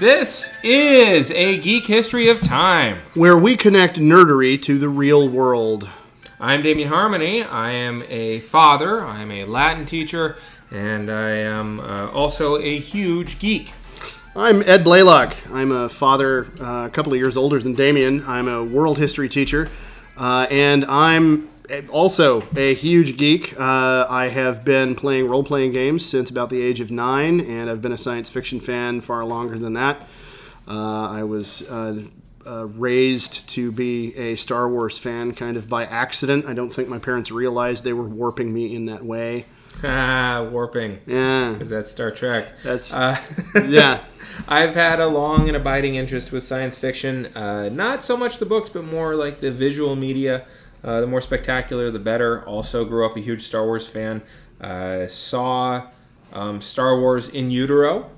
This is a Geek History of Time, where we connect nerdery to the real world. I'm Damien Harmony. I am a father, I am a Latin teacher, and I am also a huge geek. I'm Ed Blaylock. I'm a father a couple of years older than Damien. I'm a world history teacher, and I'm also a huge geek. I have been playing role-playing games since about the age of 9, and I've been a science fiction fan far longer than that. I was raised to be a Star Wars fan kind of by accident. I don't think my parents realized they were warping me in that way. Warping. Yeah. Because that's Star Trek. That's, yeah. I've had a long and abiding interest with science fiction. Not so much the books, but more like the visual media. The more spectacular, the better. Also grew up a huge Star Wars fan. Saw Star Wars in utero.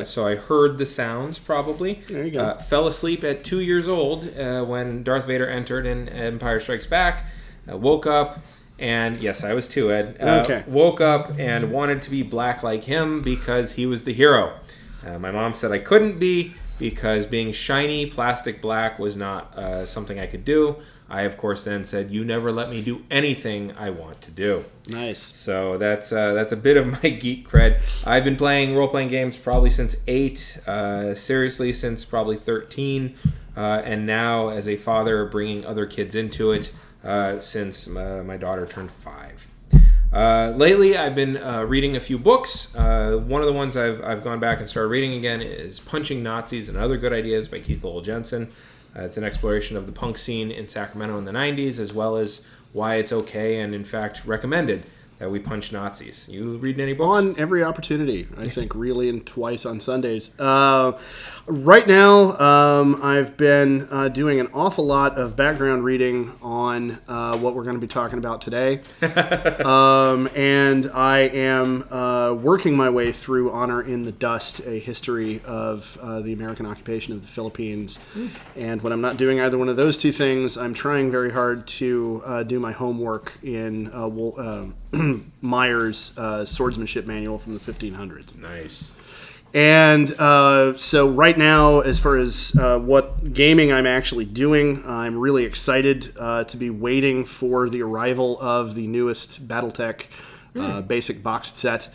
So I heard the sounds, probably. There you go. Fell asleep at 2 years old when Darth Vader entered in Empire Strikes Back. Woke up, and yes, I was 2, Ed. Woke up and wanted to be black like him because he was the hero. My mom said I couldn't be because being shiny plastic black was not something I could do. I, of course, then said, "You never let me do anything I want to do." Nice. So that's a bit of my geek cred. I've been playing role-playing games probably since 8, seriously since probably 13, and now as a father, bringing other kids into it since my daughter turned 5. Lately, I've been reading a few books. One of the ones I've gone back and started reading again is Punching Nazis and Other Good Ideas by Keith Lowell Jensen. It's an exploration of the punk scene in Sacramento in the 90s, as well as why it's okay and, in fact, recommended that we punch Nazis. You reading any books? On every opportunity, I think, really, and twice on Sundays. Right now, I've been doing an awful lot of background reading on what we're going to be talking about today. And I am working my way through Honor in the Dust, a history of the American occupation of the Philippines. And when I'm not doing either one of those two things, I'm trying very hard to do my homework in Meyer's swordsmanship manual from the 1500s. Nice. And so right now, as far as what gaming I'm actually doing, I'm really excited to be waiting for the arrival of the newest BattleTech basic boxed set.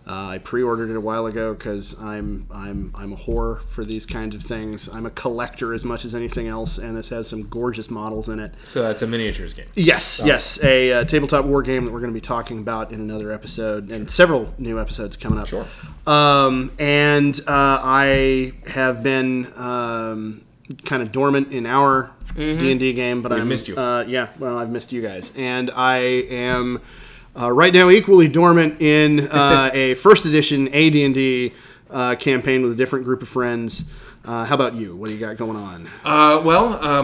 I pre-ordered it a while ago because I'm a whore for these kinds of things. I'm a collector as much as anything else, and this has some gorgeous models in it. So that's a miniatures game. Yes, a tabletop war game that we're going to be talking about in another episode, and several new episodes coming up. Sure. And I have been kind of dormant in our D&D game, but I missed you. I've missed you guys, and I am. Right now, equally dormant in a first edition AD&D campaign with a different group of friends. How about you? What do you got going on?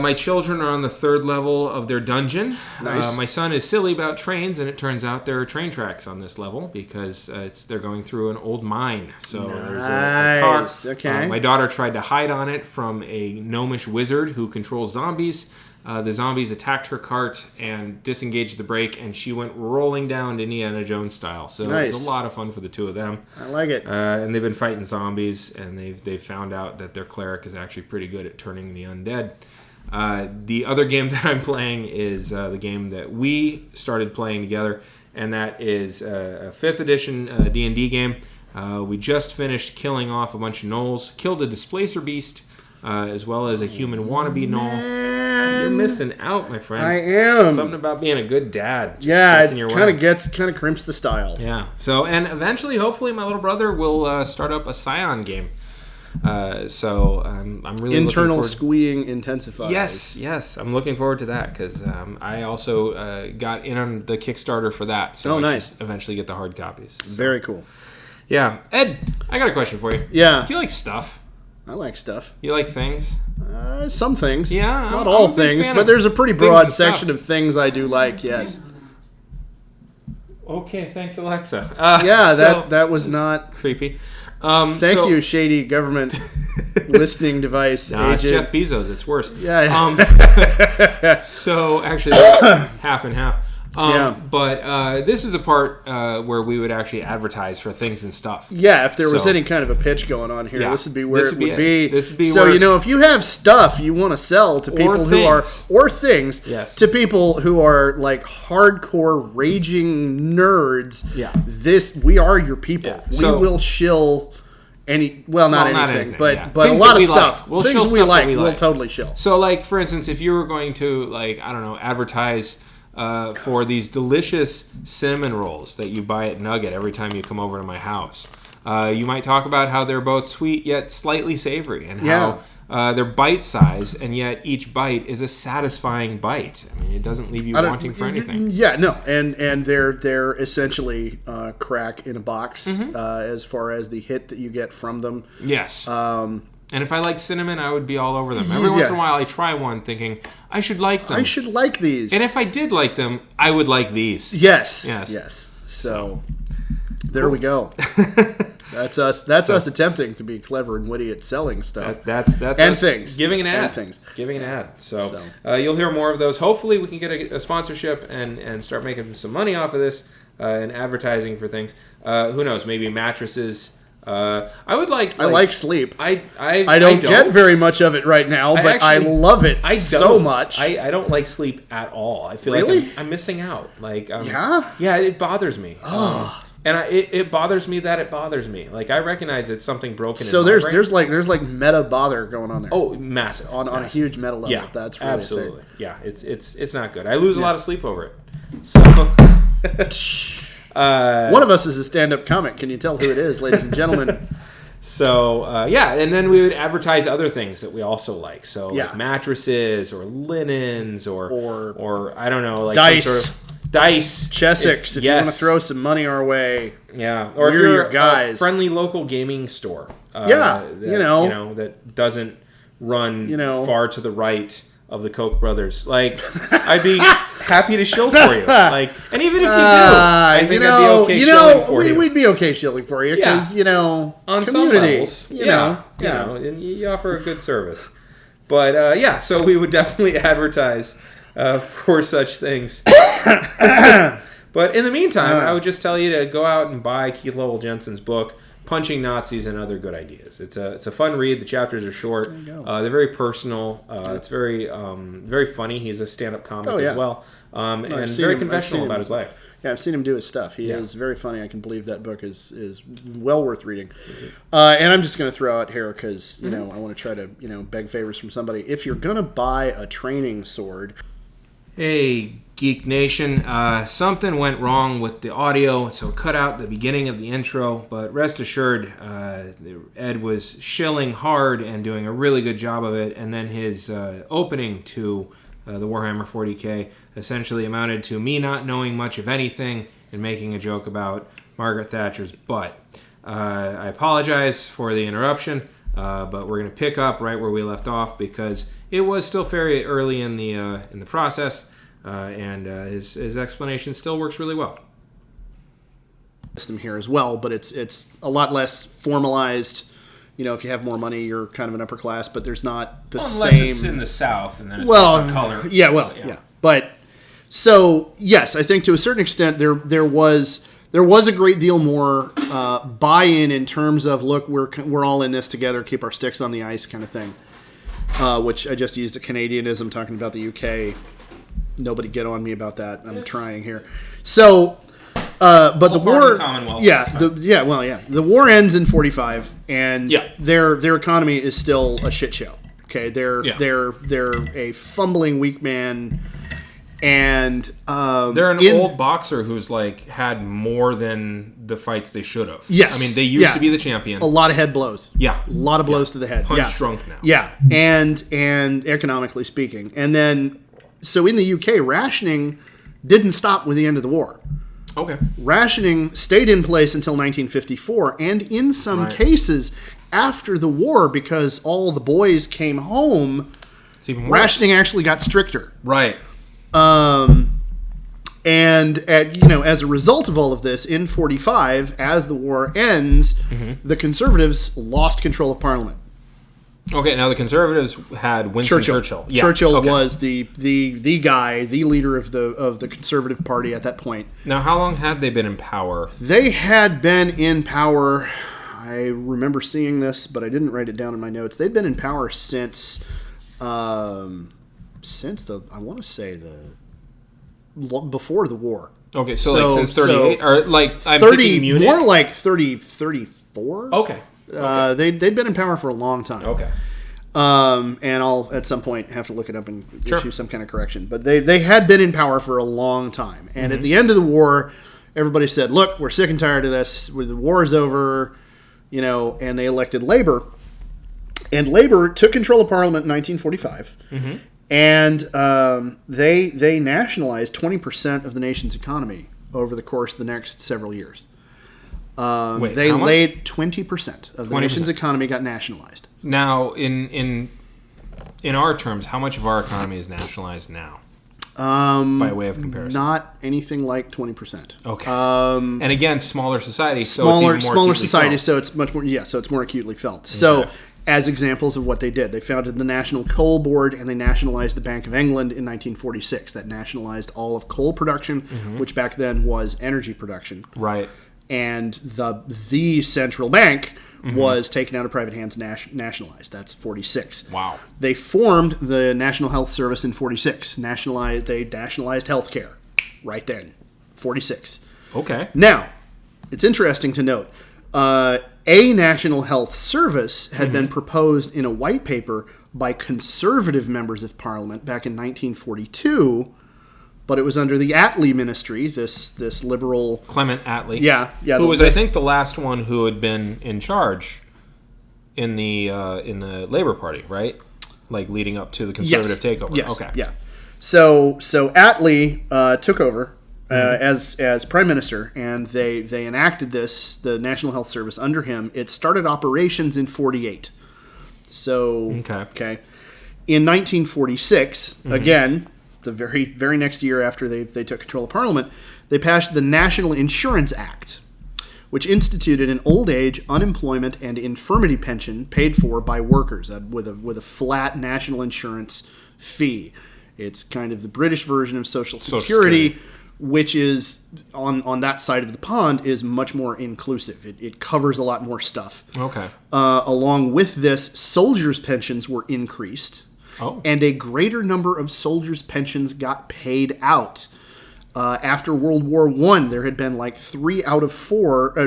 My children are on the 3rd level of their dungeon. Nice. My son is silly about trains, and it turns out there are train tracks on this level because they're going through an old mine. So there's a car. Okay. My daughter tried to hide on it from a gnomish wizard who controls zombies. The zombies attacked her cart and disengaged the brake, and she went rolling down Indiana Jones style. So nice. It was a lot of fun for the two of them. I like it. And they've been fighting zombies, and they've found out that their cleric is actually pretty good at turning the undead. The other game that I'm playing is the game that we started playing together, and that is a 5th edition D&D game. We just finished killing off a bunch of gnolls, killed a displacer beast, as well as a human wannabe gnoll. You're missing out, my friend. I am. Something about being a good dad. It kind of crimps the style. Yeah. So, and eventually, hopefully, my little brother will start up a Scion game. So I'm really internal looking forward. squeeing intensifies. Yes. I'm looking forward to that because I also got in on the Kickstarter for that. So nice. Should eventually get the hard copies. So. Very cool. Yeah. Ed, I got a question for you. Yeah. Do you like stuff? I like stuff. You like things? Some things. Yeah. Not all things, but there's a pretty broad section of things I do like, yes. Okay, thanks, Alexa. That was not creepy. Thank you, shady government listening device agent. It's Jeff Bezos. It's worse. Yeah. So, actually, half and half. But this is the part where we would actually advertise for things and stuff. Yeah, if there was any kind of a pitch going on here, this would be where it would be. This would be so, if you have stuff you want to sell to people who are... Or things. Yes. To people who are, like, hardcore, raging nerds. Yeah. We are your people. Yeah. We will shill... not anything, but a things lot of stuff. We'll things we like, we'll totally shill. So, like, for instance, if you were going to, like, I don't know, advertise for these delicious cinnamon rolls that you buy at Nugget every time you come over to my house, you might talk about how they're both sweet yet slightly savory, and how they're bite-size, and yet each bite is a satisfying bite. I mean, it doesn't leave you wanting for anything. Yeah, no, and they're essentially crack in a box as far as the hit that you get from them. Yes. And if I like cinnamon, I would be all over them. Every once in a while, I try one thinking, I should like them. I should like these. And if I did like them, I would like these. Yes. So, there we go. That's us attempting to be clever and witty at selling stuff. That's and us things. Giving an ad. And things. Giving an ad. So. You'll hear more of those. Hopefully we can get a sponsorship and start making some money off of this and advertising for things. Who knows? Maybe mattresses. I like sleep. I don't get very much of it right now, but I love it so much. I don't like sleep at all. I feel like I'm missing out. Like yeah, it bothers me. And it bothers me that it bothers me. Like, I recognize it's something broken. So there's like meta bother going on there. Oh, massive on a huge meta level. Yeah, that's really absolutely. Yeah, it's not good. I lose a lot of sleep over it. So one of us is a stand-up comic. Can you tell who it is, ladies and gentlemen? So and then we would advertise other things that we also like. So like mattresses or linens or I don't know, like dice. Some sort of dice, Chessex, if you want to throw some money our way. Yeah, or if you're your guys. A friendly local gaming store. That doesn't run far to the right of the Koch brothers. Like, I'd be happy to shill for you. Like, and even if you do, I think I'd be okay shilling for you. We'd be okay shilling for you because on community, some levels, and you offer a good service. But so we would definitely advertise for such things. But in the meantime, I would just tell you to go out and buy Keith Lowell Jensen's book, Punching Nazis and Other Good Ideas. It's a fun read. The chapters are short. They're very personal. It's very very funny. He's a stand-up comic as well, and very conventional about his life. Yeah, I've seen him do his stuff. He is very funny. I can believe that book is well worth reading. And I'm just going to throw out here because I want to try to beg favors from somebody. If you're going to buy a training sword. Hey, Geek Nation. Something went wrong with the audio, so cut out the beginning of the intro, but rest assured, Ed was shilling hard and doing a really good job of it, and then his opening to the Warhammer 40k essentially amounted to me not knowing much of anything and making a joke about Margaret Thatcher's butt. I apologize for the interruption, but we're going to pick up right where we left off because it was still very early in the process, and his explanation still works really well. System here as well, but it's a lot less formalized. If you have more money, you're kind of an upper class, but there's not the same. Unless it's in the South, and then it's based on color. Yeah. But so yes, I think to a certain extent there was a great deal more buy-in in terms of look, we're all in this together, keep our sticks on the ice kind of thing. Which I just used a Canadianism talking about the UK. Nobody get on me about that. I'm trying here. So, but the war, the war ends in 45, and their economy is still a shit show. Okay, they're a fumbling weak man, and they're an old boxer who's had more than the fights they should have. Yes, I mean they used to be the champion. A lot of head blows. Yeah, a lot of blows to the head. Punch drunk now. Yeah, and economically speaking, and then so in the UK, rationing didn't stop with the end of the war. Okay, rationing stayed in place until 1954, and in some cases after the war, because all the boys came home, rationing actually got stricter. Right. And as a result of all of this, in 45, as the war ends, the Conservatives lost control of Parliament. Okay, now the Conservatives had Winston Churchill. Yeah. Churchill was the guy, the leader of the Conservative Party at that point. Now, how long had they been in power? They had been in power. I remember seeing this, but I didn't write it down in my notes. They'd been in power since I want to say before the war. Okay, so like since 38 or like I'm 30, thinking Munich. More like 34. Okay. They'd been in power for a long time. Okay. And I'll at some point have to look it up and issue some kind of correction. But they had been in power for a long time. And at the end of the war, everybody said, "Look, we're sick and tired of this. The war is over," and they elected Labour. And Labour took control of Parliament in 1945. Mm-hmm. And they nationalized 20% of the nation's economy over the course of the next several years. They laid 20% of the nation's economy got nationalized. Now, in our terms, how much of our economy is nationalized now? By way of comparison, not anything like 20%. Okay. And again, smaller society, so smaller society, so it's much more. Yeah, so it's more acutely felt. Okay. So, as examples of what they did, they founded the National Coal Board and they nationalized the Bank of England in 1946. That nationalized all of coal production, which back then was energy production. Right. And the central bank was taken out of private hands, nationalized. That's 46. Wow. They formed the National Health Service in 46. They nationalized healthcare right then, 46. Okay. Now, it's interesting to note, a National Health Service had been proposed in a white paper by conservative members of Parliament back in 1942. But it was under the Attlee ministry, this liberal... Clement Attlee. Yeah. Who was, I think, the last one who had been in charge in the Labour Party, right? Like, leading up to the Conservative takeover. Yes. Okay. Yeah. So Attlee took over as Prime Minister, and they enacted the National Health Service under him. It started operations in 48. So... Okay. In 1946, again... the very, very next year after they took control of Parliament, they passed the National Insurance Act, which instituted an old age, unemployment, and infirmity pension paid for by workers with a flat national insurance fee. It's kind of the British version of Social Security, which is, on that side of the pond, is much more inclusive. It covers a lot more stuff. Okay. Along with this, soldiers' pensions were increased. Oh. And a greater number of soldiers' pensions got paid out. After World War I, there had been like 3 out of 4.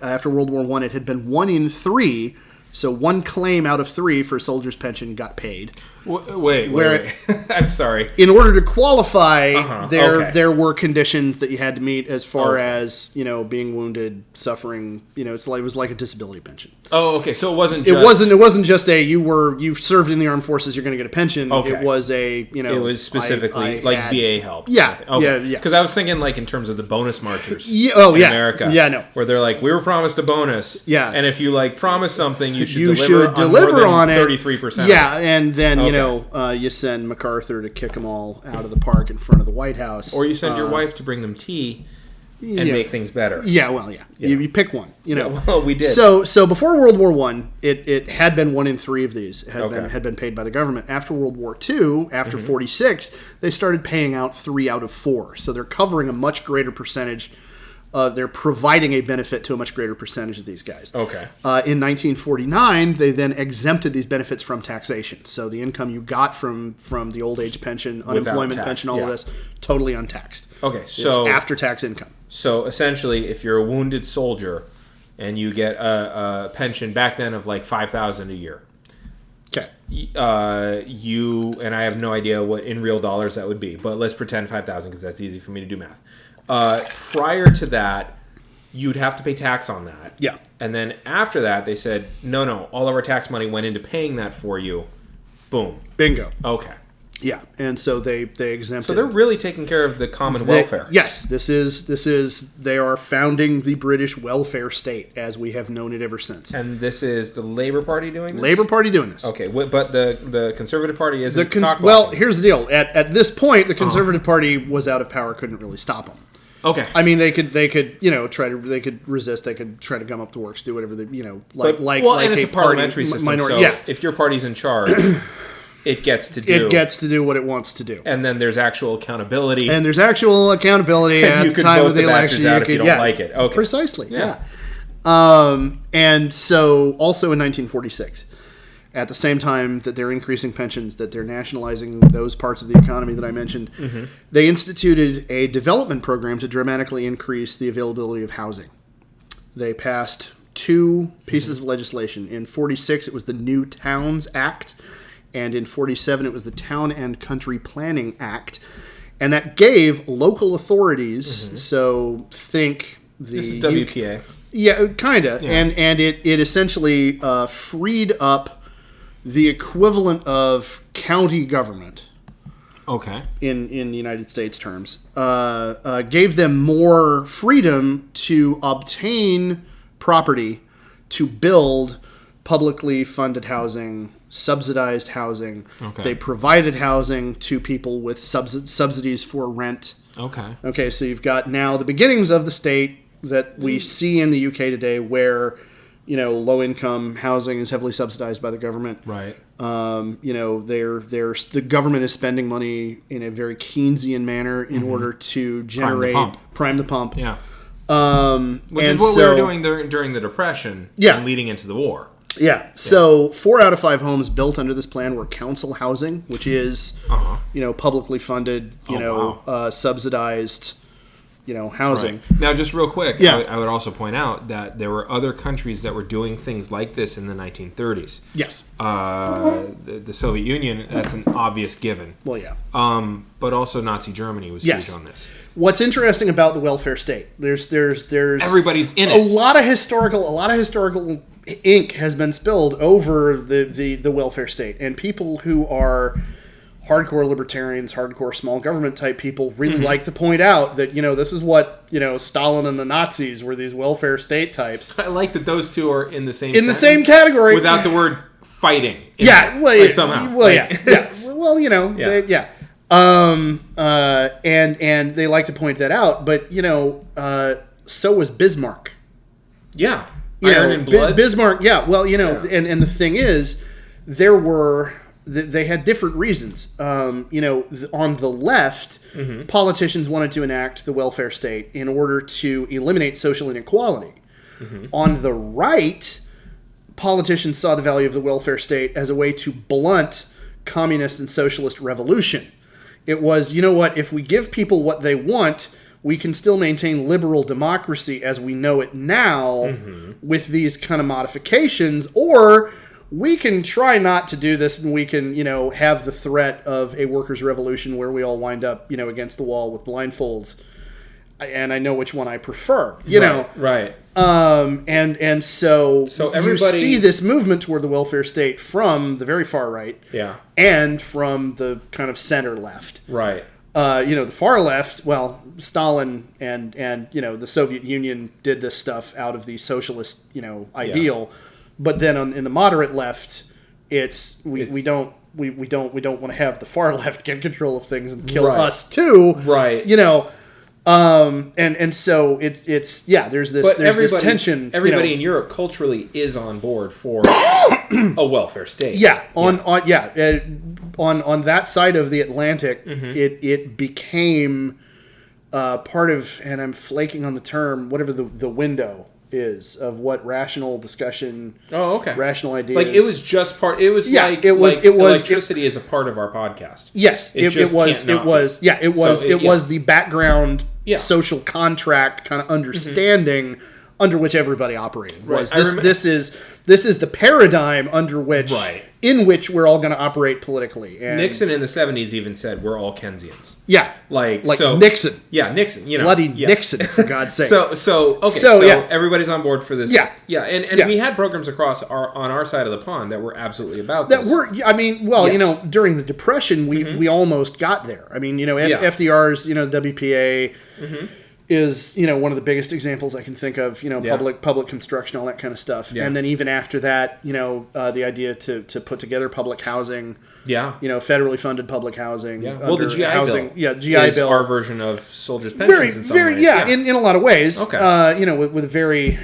After World War I, it had been 1 in 3. So 1 claim out of 3 for soldiers' pension got paid. Wait. I'm sorry. In order to qualify, there were conditions that you had to meet as far as being wounded, suffering. It was like a disability pension. Oh, okay. So it wasn't. It wasn't just you served in the armed forces, you're going to get a pension. Okay. It was it was specifically VA help. Yeah. Okay. Yeah. Because I was thinking in terms of the bonus marchers. In America. Yeah. No. Where they're like, we were promised a bonus. Yeah. And if you promise something, you should deliver on it. 33%. Yeah, and then you send MacArthur to kick them all out of the park in front of the White House, or you send your wife to bring them tea and make things better. Yeah, well, you pick one. Well, we did. So before World War I, it had been 1 in 3 of these had been paid by the government. After World War II, after 46, they started paying out 3 out of 4. So they're covering a much greater percentage. They're providing a benefit to a much greater percentage of these guys. Okay. In 1949, they then exempted these benefits from taxation. So the income you got from the old age pension, unemployment pension, all of this, totally untaxed. Okay, so it's after-tax income. So essentially, if you're a wounded soldier and you get a pension back then of like $5,000 a year, okay, you and I have no idea what in real dollars that would be, but let's pretend 5,000 because that's easy for me to do math. Prior to that, you'd have to pay tax on that. Yeah. And then after that, they said, no, all of our tax money went into paying that for you. Boom. Bingo. Okay. Yeah, and so they exempted. So they're really taking care of the common welfare. Yes, this is they are founding the British welfare state as we have known it ever since. And this is the Labour Party doing this? Labour Party doing this. Okay, but the Conservative Party isn't well, here's the deal. At this point, the Conservative Party was out of power, couldn't really stop them. Okay. I mean, they could they could resist, they could try to gum up the works, do whatever they, and it's a parliamentary system. So if your party's in charge, it gets to do what it wants to do. And then there's actual accountability. And there's actual accountability at the time of the election. Out if you don't like it. Okay. Precisely. Yeah. And so also in 1946, at the same time that they're increasing pensions, that they're nationalizing those parts of the economy that I mentioned, they instituted a development program to dramatically increase the availability of housing. They passed 2 pieces of legislation. In 46, it was the New Towns Act, and in 47, it was the Town and Country Planning Act. And that gave local authorities, so think the... This is WPA. Yeah, kind of. Yeah. And it essentially freed up the equivalent of county government. Okay. In the United States terms. Gave them more freedom to obtain property to build publicly funded housing, subsidized housing. Okay. They provided housing to people with subsidies for rent. Okay. Okay, so you've got now the beginnings of the state that we see in the UK today, where low-income housing is heavily subsidized by the government. Right. The government is spending money in a very Keynesian manner in order to generate prime the pump. Yeah. Which is what we were doing during the Depression. Yeah. And leading into the war. Yeah. So 4 out of 5 homes built under this plan were council housing, which is publicly funded, subsidized. Housing. Right. Now, just real quick, yeah. I would also point out that there were other countries that were doing things like this in the 1930s. Yes. The Soviet Union, that's an obvious given. Well, yeah. But also Nazi Germany was huge on this. What's interesting about the welfare state? There's everybody's in it. A lot of historical ink has been spilled over the welfare state, and people who are hardcore libertarians, hardcore small government type people really like to point out that, this is what, Stalin and the Nazis were, these welfare state types. I like that those two are in the same the same category. Without the word fighting. Somehow. Well, yeah. Well, and they like to point that out, but, so was Bismarck. Yeah. Iron and blood. Bismarck, yeah. Well, and the thing is, they had different reasons. On the left, politicians wanted to enact the welfare state in order to eliminate social inequality. On the right, politicians saw the value of the welfare state as a way to blunt communist and socialist revolution. It was, if we give people what they want, we can still maintain liberal democracy as we know it now with these kind of modifications, or we can try not to do this, and we can, have the threat of a workers' revolution where we all wind up, against the wall with blindfolds. And I know which one I prefer, know. Right. And so everybody, you see this movement toward the welfare state from the very far right. Yeah. And from the kind of center left. Right. The far left, well, Stalin and the Soviet Union did this stuff out of the socialist, ideal. Yeah. But then in the moderate left, we don't want to have the far left get control of things and kill us too. Right. And so there's this tension. Everybody in Europe culturally is on board for a welfare state. Yeah. On that side of the Atlantic, it became part of, and I'm flaking on the term, whatever the window is of what rational discussion. Oh, okay. Rational ideas. Like it was just part. It was electricity is a part of our podcast. Yes, it was the background social contract kind of understanding under which everybody operated. Was this is the paradigm under which in which we're all going to operate politically. And Nixon in the 70s even said we're all Keynesians. Yeah. Like Nixon. Yeah, Nixon. Bloody Nixon, for God's sake. So everybody's on board for this. Yeah. Yeah, and we had programs on our side of the pond that were absolutely about this. During the Depression, we almost got there. I mean, FDR's, the WPA is, one of the biggest examples I can think of, public construction, all that kind of stuff. Yeah. And then even after that, the idea to put together public housing, federally funded public housing. Yeah. Well, the GI housing, Bill. Yeah, GI is Bill. our version of soldiers' pensions in some ways. Yeah, in a lot of ways. Okay. With a very,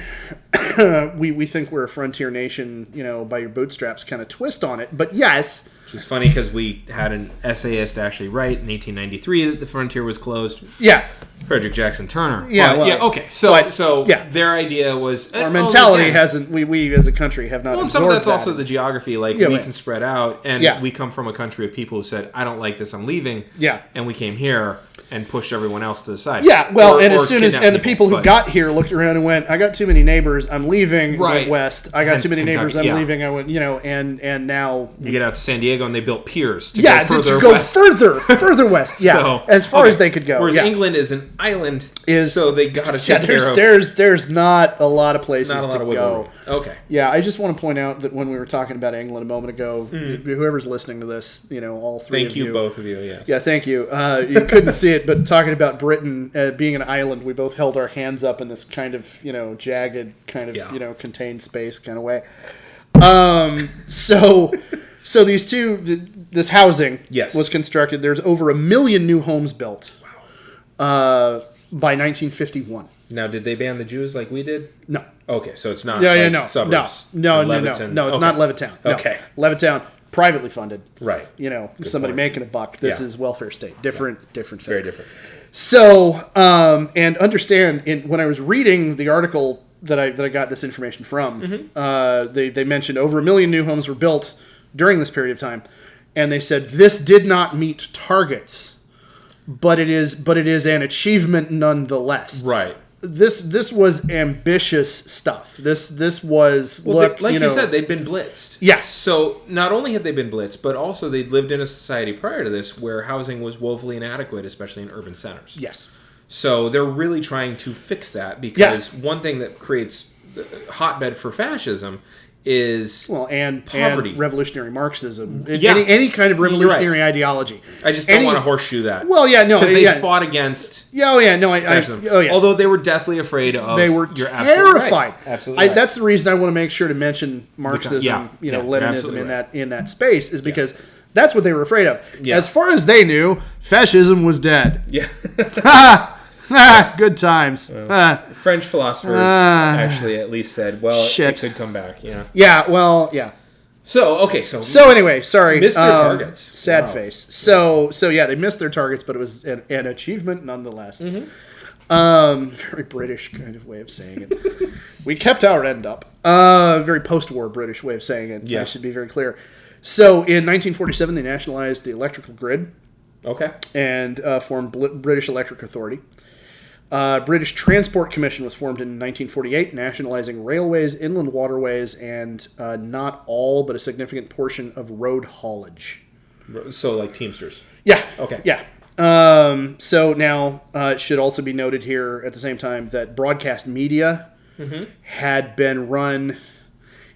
we think we're a frontier nation, by your bootstraps kind of twist on it. But yes. Which is funny because we had an essayist actually write in 1893 that the frontier was closed. Yeah. Frederick Jackson Turner. Yeah. Okay. So their idea was our mentality hasn't. We as a country have not. Well, absorbed some of that's that. also the geography. Like we can spread out, and we come from a country of people who said, "I don't like this. I'm leaving." Yeah. And we came here and pushed everyone else to the side. Yeah. Well, and as soon as the people who got here looked around and went, "I got too many neighbors. I'm leaving." Right. Went west. I got Hence too many Kentucky, neighbors. I'm leaving. I went. And now you get out to San Diego and they built piers. To go further west. Yeah. So, as far as they could go. Whereas England is an island. So they got to take care of. There's not a lot of places to go. Okay. Yeah, I just want to point out that when we were talking about England a moment ago, whoever's listening to this, all three of you. Thank you, both of you, yes. Yeah, thank you. You couldn't see it, but talking about Britain being an island, we both held our hands up in this kind of, jagged, kind of, contained space kind of way. So this housing was constructed. There's over 1 million new homes built. Wow. By 1951. Now, did they ban the Jews like we did? No. Okay, so it's not suburbs. No, it's not Levittown. No. Okay. Levittown, privately funded. Right. Somebody making a buck. This is welfare state. Different thing. Very different. So, and understand, when I was reading the article that I got this information from, they mentioned over 1 million new homes were built during this period of time, and they said this did not meet targets. But it is an achievement nonetheless. Right. This was ambitious stuff. This was you said, they'd been blitzed. Yes. So not only had they been blitzed, but also they'd lived in a society prior to this where housing was woefully inadequate, especially in urban centers. Yes. So they're really trying to fix that because one thing that creates a hotbed for fascism is poverty, and revolutionary Marxism, any kind of revolutionary ideology. I just don't want to horseshoe that. Well, because they fought against. Although they were deathly afraid of. They were terrified. Right. Absolutely, right. That's the reason I want to make sure to mention Marxism, Leninism in that space is because that's what they were afraid of. Yeah. As far as they knew, fascism was dead. Yeah. Good times. French philosophers actually at least said, it could come back. Yeah. Yeah, well, yeah. So anyway, sorry. Missed their targets. Sad face. So they missed their targets, but it was an achievement nonetheless. Mm-hmm. Very British kind of way of saying it. We kept our end up. Very post-war British way of saying it. Yeah. I should be very clear. So in 1947, they nationalized the electrical grid. Okay. And formed British Electric Authority. British Transport Commission was formed in 1948, nationalizing railways, inland waterways, and not all, but a significant portion of road haulage. So like Teamsters? Yeah. Okay. Yeah. So now it should also be noted here at the same time that broadcast media had been run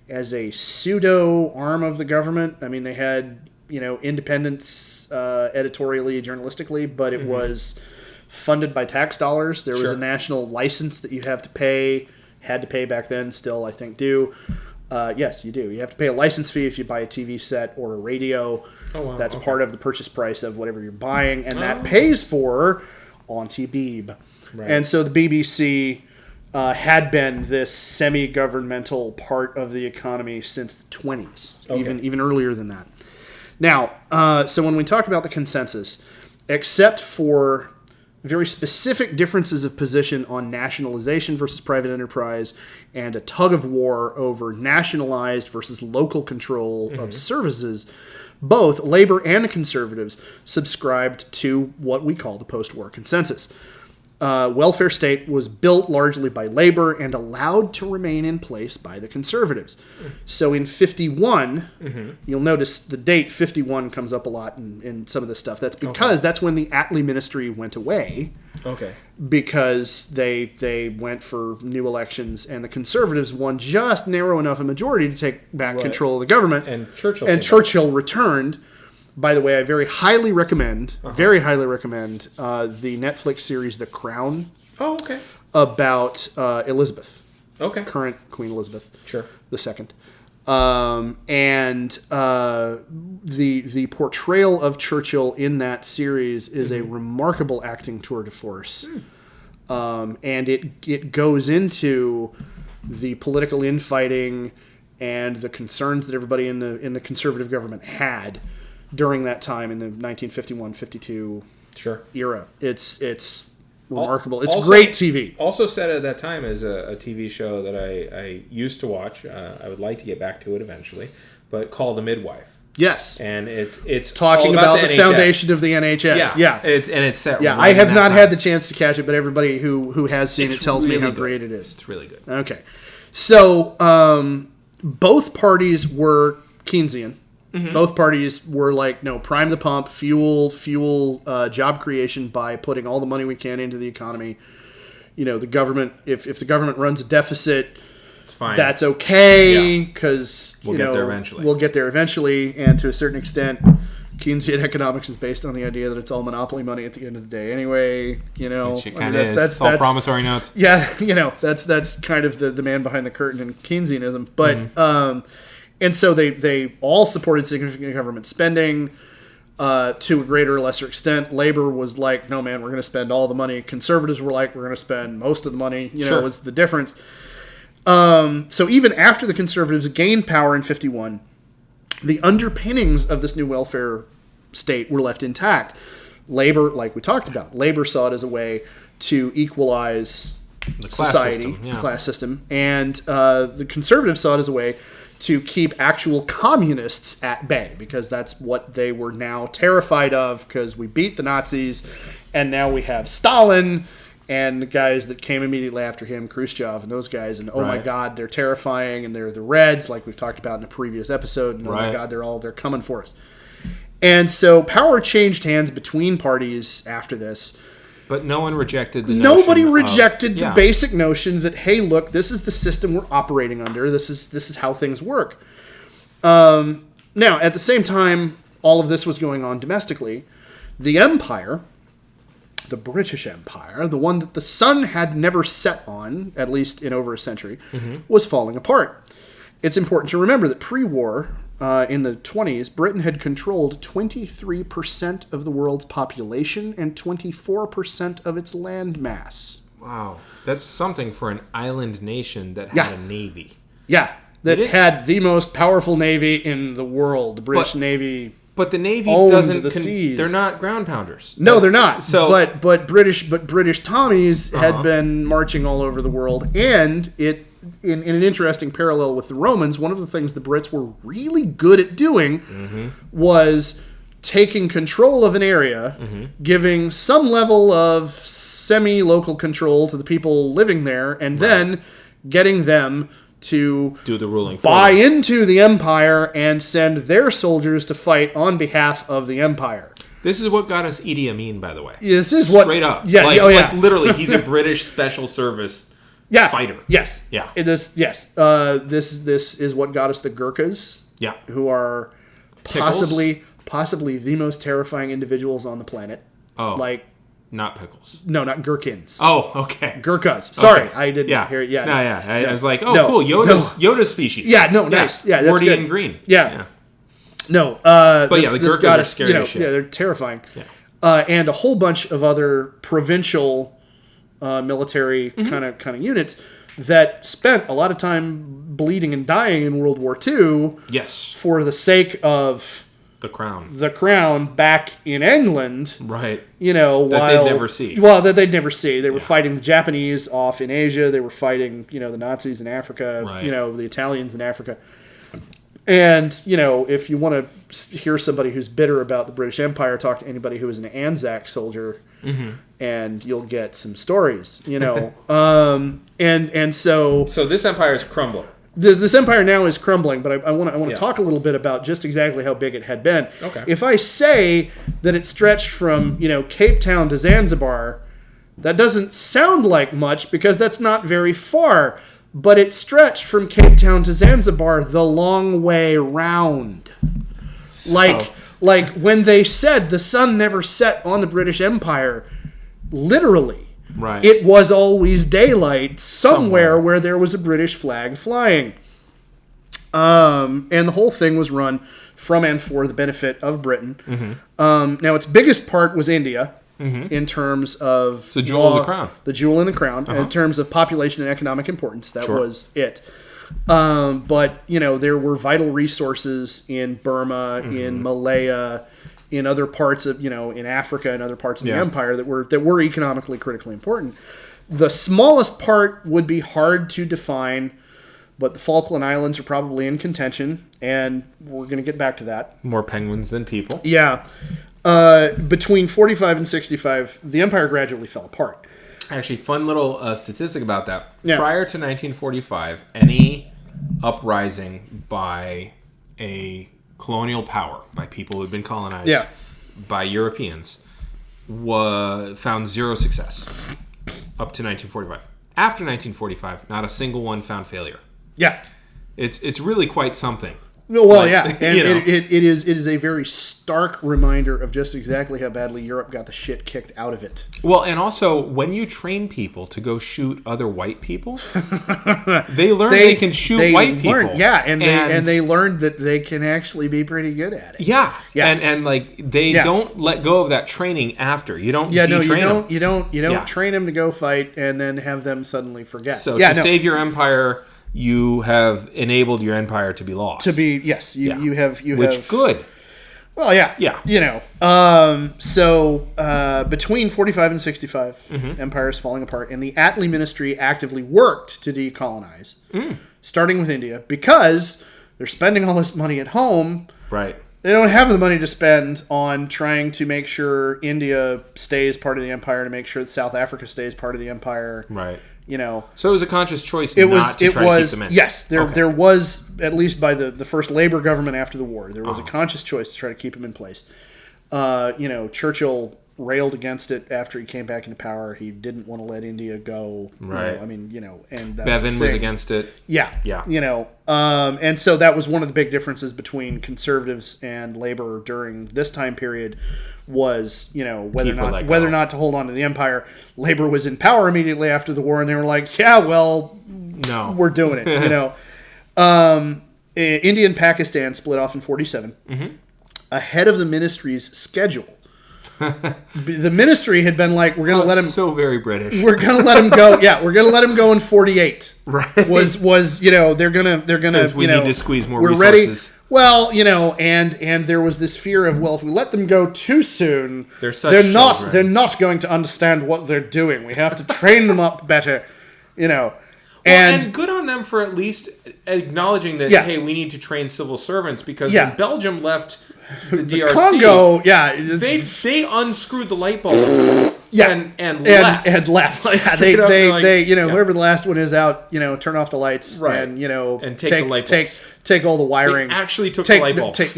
as a pseudo arm of the government. I mean, they had, independence editorially, journalistically, but it was funded by tax dollars. There was a national license that you had to pay back then, still I think do. Yes, you do. You have to pay a license fee if you buy a TV set or a radio. Oh, wow. That's part of the purchase price of whatever you're buying, and that pays for Auntie Beeb. Right. And so the BBC had been this semi-governmental part of the economy since the 20s, even earlier than that. Now, so when we talk about the consensus, except for very specific differences of position on nationalization versus private enterprise and a tug of war over nationalized versus local control of services, both Labor and the Conservatives subscribed to what we call the post-war consensus. Welfare state was built largely by Labor and allowed to remain in place by the Conservatives. So in 51, you'll notice the date 51 comes up a lot in some of this stuff. That's because that's when the Attlee ministry went away. Okay. Because they went for new elections and the Conservatives won just narrow enough a majority to take back control of the government. And Churchill returned. By the way, I very highly recommend the Netflix series The Crown. Oh, okay. About Elizabeth. Okay. Current Queen Elizabeth. Sure. II. The portrayal of Churchill in that series is a remarkable acting tour de force. And it goes into the political infighting and the concerns that everybody in the conservative government had during that time in the 1951-52 era. It's remarkable. It's also great TV. Also set at that time as a TV show that I used to watch. I would like to get back to it eventually, but called The Midwife. Yes, and it's talking about the foundation of the NHS. Yeah. It's set. Yeah, right I have not time. had the chance to catch it, but everybody who has seen it tells me how great it is. It's really good. Okay, so both parties were Keynesian. Both parties were like, no, prime the pump, fuel job creation by putting all the money we can into the economy. The government, if the government runs a deficit, it's fine. That's okay, because we'll get there eventually. We'll get there eventually, and to a certain extent, Keynesian economics is based on the idea that it's all monopoly money at the end of the day. Anyway, Which it kind of is. That's all promissory notes. Yeah, that's kind of the man behind the curtain in Keynesianism, but. And so they all supported significant government spending to a greater or lesser extent. Labor was like, no, man, we're going to spend all the money. Conservatives were like, we're going to spend most of the money. Was the difference. So even after the Conservatives gained power in 51, the underpinnings of this new welfare state were left intact. Labor, like we talked about, labor saw it as a way to equalize society, the class system. And the Conservatives saw it as a way to keep actual communists at bay, because that's what they were now terrified of, because we beat the Nazis, and now we have Stalin and the guys that came immediately after him, Khrushchev and those guys, and my God, they're terrifying, and they're the Reds, like we've talked about in a previous episode, and my God, they're coming for us. And so power changed hands between parties after this. But no one rejected the Nobody rejected the basic notion that, hey, look, this is the system we're operating under. This is how things work. Now, at the same time, all of this was going on domestically. The empire, the British Empire, the one that the sun had never set on, at least in over a century, was falling apart. It's important to remember that pre-war, in the 20s, Britain had controlled 23% of the world's population and 24% of its land mass. Wow. That's something for an island nation that had a navy. Yeah, that had the most powerful navy in the world. The British Navy. But the Navy doesn't. Seas. They're not ground pounders. No, they're not. So, but British Tommies had been marching all over the world, and it. In an interesting parallel with the Romans, one of the things the Brits were really good at doing was taking control of an area, giving some level of semi-local control to the people living there, and then getting them to do the ruling, buy into the empire and send their soldiers to fight on behalf of the empire. This is what got us Idi Amin, by the way. This is straight up. Yeah, like literally, he's a British special service fighter. Yes. Yeah. It is. Yes. This is what got us the Gurkhas. Yeah. Who are possibly the most terrifying individuals on the planet. Oh. Like. Not pickles. No, not Gherkins. Oh, okay. Gurkhas. Sorry, I didn't hear it. Yeah. No. I was like, cool. Yoda's species. Yeah. No. Nice. Yeah. That's Warty good. And green. Yeah. No. But the Gurkhas are scary as shit. Yeah, they're terrifying. Yeah. And a whole bunch of other provincial. Military kind of units that spent a lot of time bleeding and dying in World War II. Yes. For the sake of the crown. The crown back in England. Right. That they'd never see. Well, that they'd never see. They were fighting the Japanese off in Asia. They were fighting, the Nazis in Africa. Right. The Italians in Africa. And, if you want to hear somebody who's bitter about the British Empire, talk to anybody who was an Anzac soldier, and you'll get some stories, and so... So this empire is crumbling. This empire now is crumbling, but I want to talk a little bit about just exactly how big it had been. Okay. If I say that it stretched from, Cape Town to Zanzibar, that doesn't sound like much because that's not very far. But it stretched from Cape Town to Zanzibar the long way round. Like when they said the sun never set on the British Empire, literally, Right. It was always daylight somewhere where there was a British flag flying. And the whole thing was run from and for the benefit of Britain. Mm-hmm. Now, its biggest part was India in terms of... It's the jewel of the crown. The jewel in the crown. In terms of population and economic importance. That was it. But, there were vital resources in Burma, in Malaya, in other parts of, in Africa and other parts of the empire that were economically critically important. The smallest part would be hard to define, but the Falkland Islands are probably in contention, and we're going to get back to that. More penguins than people. Yeah. Between 45 and 65, the empire gradually fell apart. Actually, fun little statistic about that. Yeah. Prior to 1945, any uprising by a colonial power, by people who had been colonized by Europeans, found zero success up to 1945. After 1945, not a single one found failure. Yeah. It's really quite something. Well, yeah, and it is a very stark reminder of just exactly how badly Europe got the shit kicked out of it. Well, and also, when you train people to go shoot other white people, they learn they can shoot white people. And they learned that they can actually be pretty good at it. Yeah. And like they don't let go of that training after. You don't detrain them. You don't train them to go fight and then have them suddenly forget. So save your empire, you have enabled your empire to be lost. You have good. Well, yeah. So between 45 and 65, empire is falling apart, and the Attlee ministry actively worked to decolonize, starting with India, because they're spending all this money at home. Right. They don't have the money to spend on trying to make sure India stays part of the empire, to make sure that South Africa stays part of the empire. Right. So it was a conscious choice to try to keep them in. Yes, there was, at least by the first Labour government after the war, there was a conscious choice to try to keep them in place. Churchill railed against it after he came back into power. He didn't want to let India go. Right. And that's Bevan was against it. Yeah. And so that was one of the big differences between conservatives and Labour during this time period. Was whether or not to hold on to the empire. Labour was in power immediately after the war, and they were like, no, we're doing it. India and Pakistan split off in 47, ahead of the ministry's schedule. The ministry had been like, we're going to let him. So very British. We're going to let him go. Yeah, we're going to let him go in 48. Right. Was they're gonna we need to squeeze more we're resources. Ready. Well, and there was this fear of, if we let them go too soon, they're not going to understand what they're doing. We have to train them up better, And good on them for at least acknowledging that, hey, we need to train civil servants, because when Belgium left the DRC, Congo, they unscrewed the light bulb. And left. And left. Whoever the last one is out, turn off the lights and take the light bulbs. Take all the wiring. They actually took the light bulbs.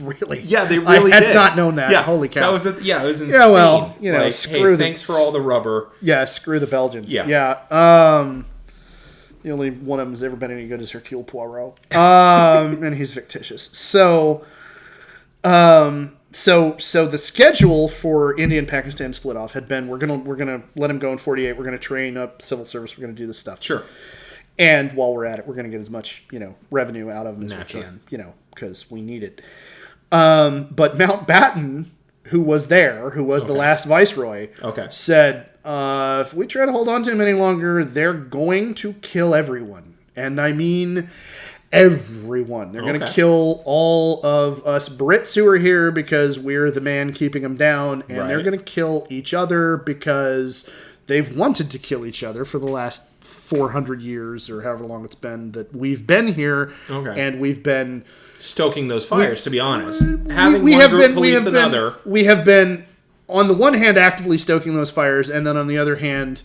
Really. Yeah, they really did. I had not known that. Yeah, holy cow. It was insane. Yeah, well, screw thanks for all the rubber. Yeah, screw the Belgians. Yeah. The only one of them who's ever been any good is Hercule Poirot. And he's fictitious. So the schedule for India and Pakistan split off had been, we're gonna let him go in 48. We're gonna train up civil service. We're gonna do this stuff. Sure. And while we're at it, we're gonna get as much revenue out of them as we can. Because we need it. But Mountbatten, who was the last viceroy, said, if we try to hold on to him any longer, they're going to kill everyone, and I mean everyone. They're going to kill all of us Brits who are here because we're the man keeping them down, and they're going to kill each other because they've wanted to kill each other for the last 400 years or however long it's been that we've been here, and we've been stoking those fires. To be honest, having one group police another, we have been on the one hand actively stoking those fires, and then on the other hand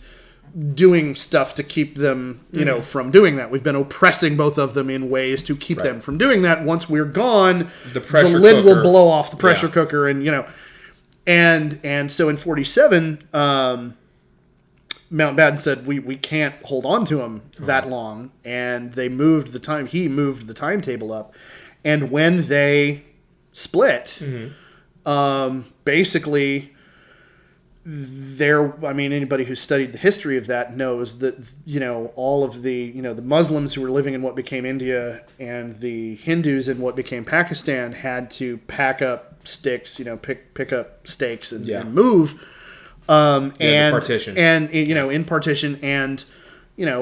doing stuff to keep them, from doing that. We've been oppressing both of them in ways to keep them from doing that. Once we're gone, the lid will blow off the pressure cooker, and and so in 47, Mountbatten said we can't hold on to him that long, and they moved the time. He moved the timetable up, and when they split, basically anybody who studied the history of that knows that, all of the, the Muslims who were living in what became India and the Hindus in what became Pakistan had to pack up sticks, pick up stakes and move. And partition. And, in partition, and,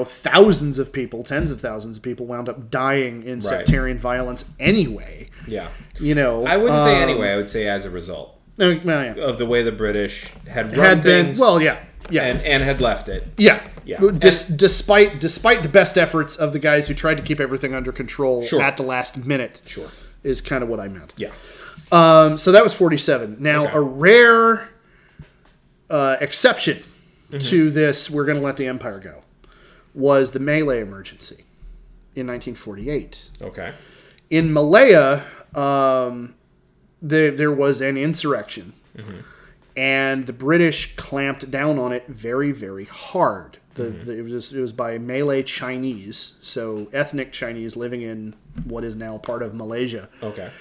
thousands of people, tens of thousands of people wound up dying in sectarian violence anyway. Yeah. I wouldn't say anyway. I would say as a result. Of the way the British had run things, and had left it. Yeah. Despite the best efforts of the guys who tried to keep everything under control at the last minute. Sure, is kind of what I meant. Yeah. So that was 47. Now a rare exception to this, we're going to let the Empire go, was the Malay emergency in 1948. Okay. In Malaya, there was an insurrection, and the British clamped down on it very, very hard. It was by Malay Chinese, so ethnic Chinese living in what is now part of Malaysia. Okay.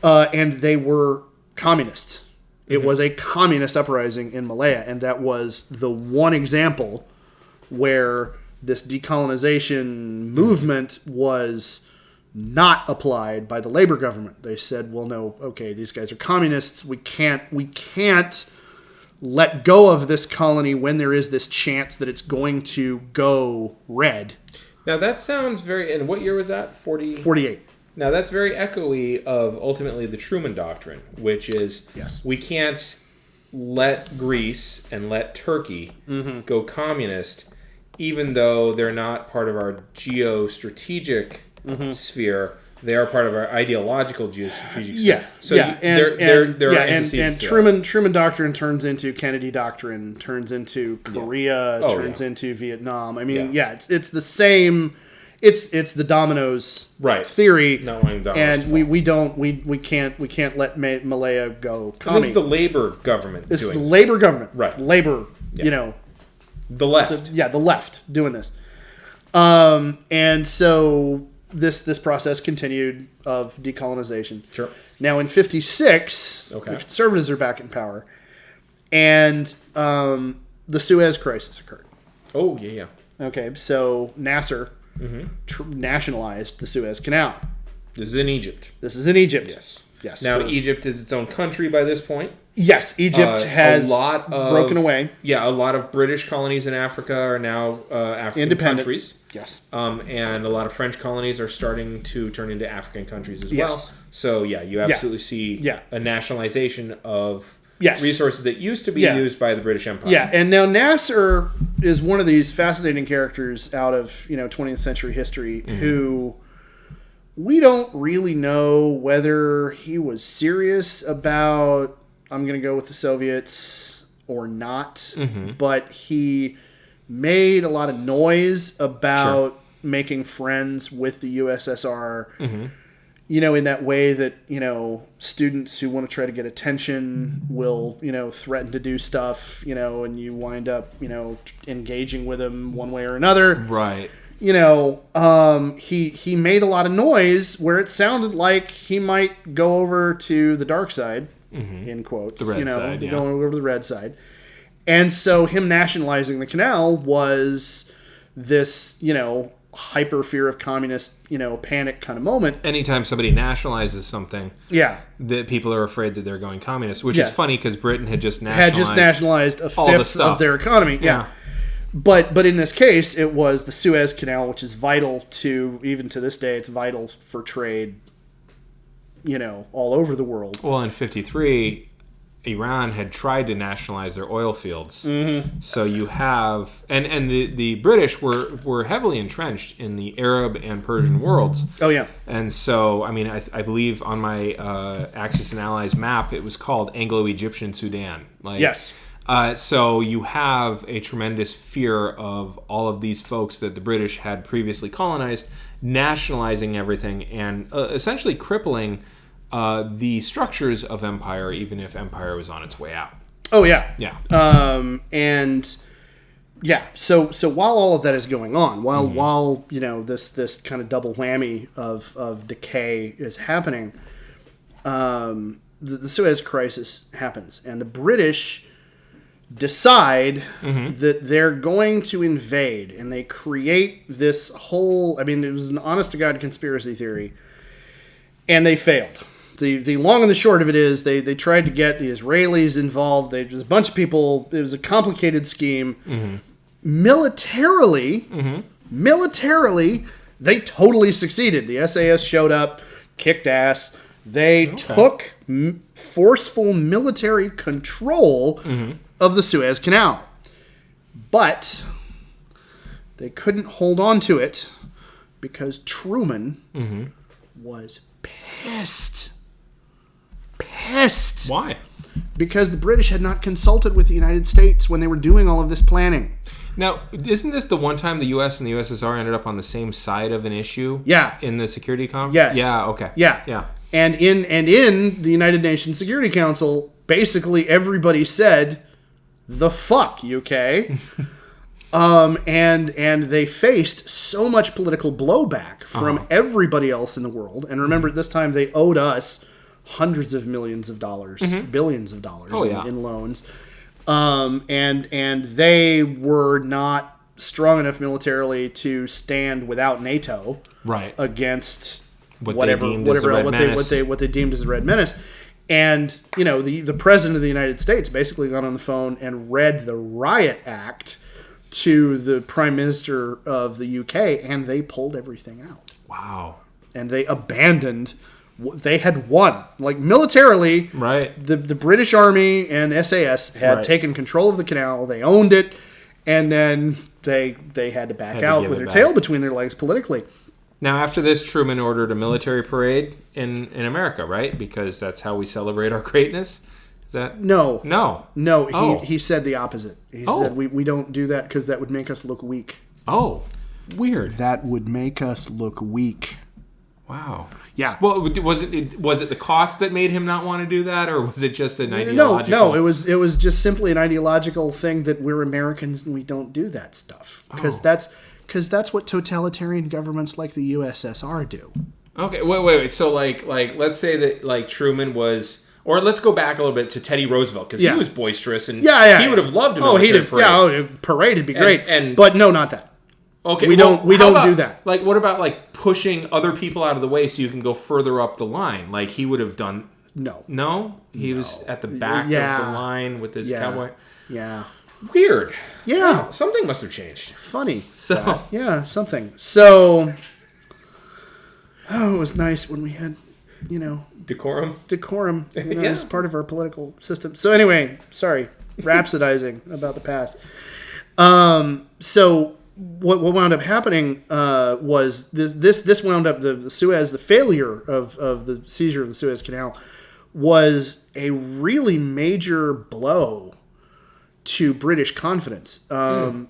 And they were communists. It was a communist uprising in Malaya, and that was the one example where this decolonization movement was not applied by the Labor government. They said, well, no, okay, these guys are communists. We can't let go of this colony when there is this chance that it's going to go red. Now that sounds very, and what year was that? 48. Now that's very echoey of ultimately the Truman Doctrine, which is we can't let Greece and let Turkey go communist, even though they're not part of our geostrategic sphere. They are part of our ideological geostrategic sphere. And Truman Doctrine turns into Kennedy Doctrine, turns into Korea, turns into Vietnam. I mean, it's the same. It's the dominoes theory, not wanting dominoes and we can't let Malaya go commie. This is the Labor government. This is the Labor government, right? Labor, the left. So, the left doing this, and so this process continued of decolonization. Sure. Now in '56, the Conservatives are back in power, and the Suez Crisis occurred. Oh yeah. Okay, so Nasser nationalized the Suez Canal. This is in Egypt. Yes. Now Egypt is its own country by this point. Yes, Egypt has broken away. Yeah, a lot of British colonies in Africa are now African countries. Yes. And a lot of French colonies are starting to turn into African countries as well. So you absolutely see a nationalization of resources that used to be used by the British Empire. Yeah, and now Nasser is one of these fascinating characters out of 20th century history who we don't really know whether he was serious about I'm going to go with the Soviets or not, but he made a lot of noise about making friends with the USSR. In that way that, students who want to try to get attention will, threaten to do stuff, and you wind up, engaging with them one way or another. Right. He made a lot of noise where it sounded like he might go over to the dark side, in quotes, the red side, going over to the red side. And so him nationalizing the canal was this, hyper fear of communist, panic kind of moment. Anytime somebody nationalizes something, that people are afraid that they're going communist, which is funny because Britain had just nationalized a fifth of their economy. Yeah. But in this case, it was the Suez Canal, which is vital to, even to this day, it's vital for trade, all over the world. Well, in 1953, Iran had tried to nationalize their oil fields. So you have... And the British were heavily entrenched in the Arab and Persian worlds. Oh, yeah. And so, I believe on my Axis and Allies map, it was called Anglo-Egyptian Sudan. Yes. So you have a tremendous fear of all of these folks that the British had previously colonized, nationalizing everything and essentially crippling the structures of empire, even if empire was on its way out. Oh, yeah. Yeah. So while all of that is going on, while this kind of double whammy of decay is happening, the Suez Crisis happens, and the British decide that they're going to invade, and they create this whole, I mean, it was an honest-to-God conspiracy theory, and they failed. The long and the short of it is they tried to get the Israelis involved. There's a bunch of people. It was a complicated scheme. Militarily, they totally succeeded. The SAS showed up, kicked ass. They took forceful military control of the Suez Canal. But they couldn't hold on to it because Truman was pissed. Why? Because the British had not consulted with the United States when they were doing all of this planning. Now, isn't this the one time the U.S. and the USSR ended up on the same side of an issue? Yeah. In the Security Conference? Yes. Yeah, okay. Yeah. And in the United Nations Security Council, basically everybody said, the fuck, UK? And they faced so much political blowback from everybody else in the world. And remember, at this time, they owed us hundreds of millions of dollars, billions of dollars in loans. And they were not strong enough militarily to stand without NATO against what they deemed as the Red Menace. And, you know, the president of the United States basically got on the phone and read the Riot Act to the prime minister of the UK, and they pulled everything out. Wow. And they abandoned. They had won. Like, militarily, the British Army and SAS had taken control of the canal. They owned it, and then they had to back out with their tail between their legs politically. Now, after this, Truman ordered a military parade in America, right? Because that's how we celebrate our greatness. Is that No. Oh. He said the opposite. He said we don't do that because that would make us look weak. Oh, weird. That would make us look weak. Wow. Yeah. Well, was it the cost that made him not want to do that, or was it just an ideological? No. It was just simply an ideological thing that we're Americans and we don't do that stuff because that's what totalitarian governments like the USSR do. Okay. Wait. So like let's say that like Truman was. Or let's go back a little bit to Teddy Roosevelt, because he was boisterous, and he would have loved a military parade. Parade would be great, and but no, not that. Okay, we don't do that. Like, what about like pushing other people out of the way so you can go further up the line? Like he would have done. No, he was at the back of the line with his cowboy. Yeah, weird. Yeah, wow, something must have changed. Funny. So something. So, it was nice when we had, decorum, as part of our political system. So anyway, sorry, rhapsodizing about the past. So what wound up happening was this wound up the Suez, the failure of the seizure of the Suez Canal was a really major blow to British confidence.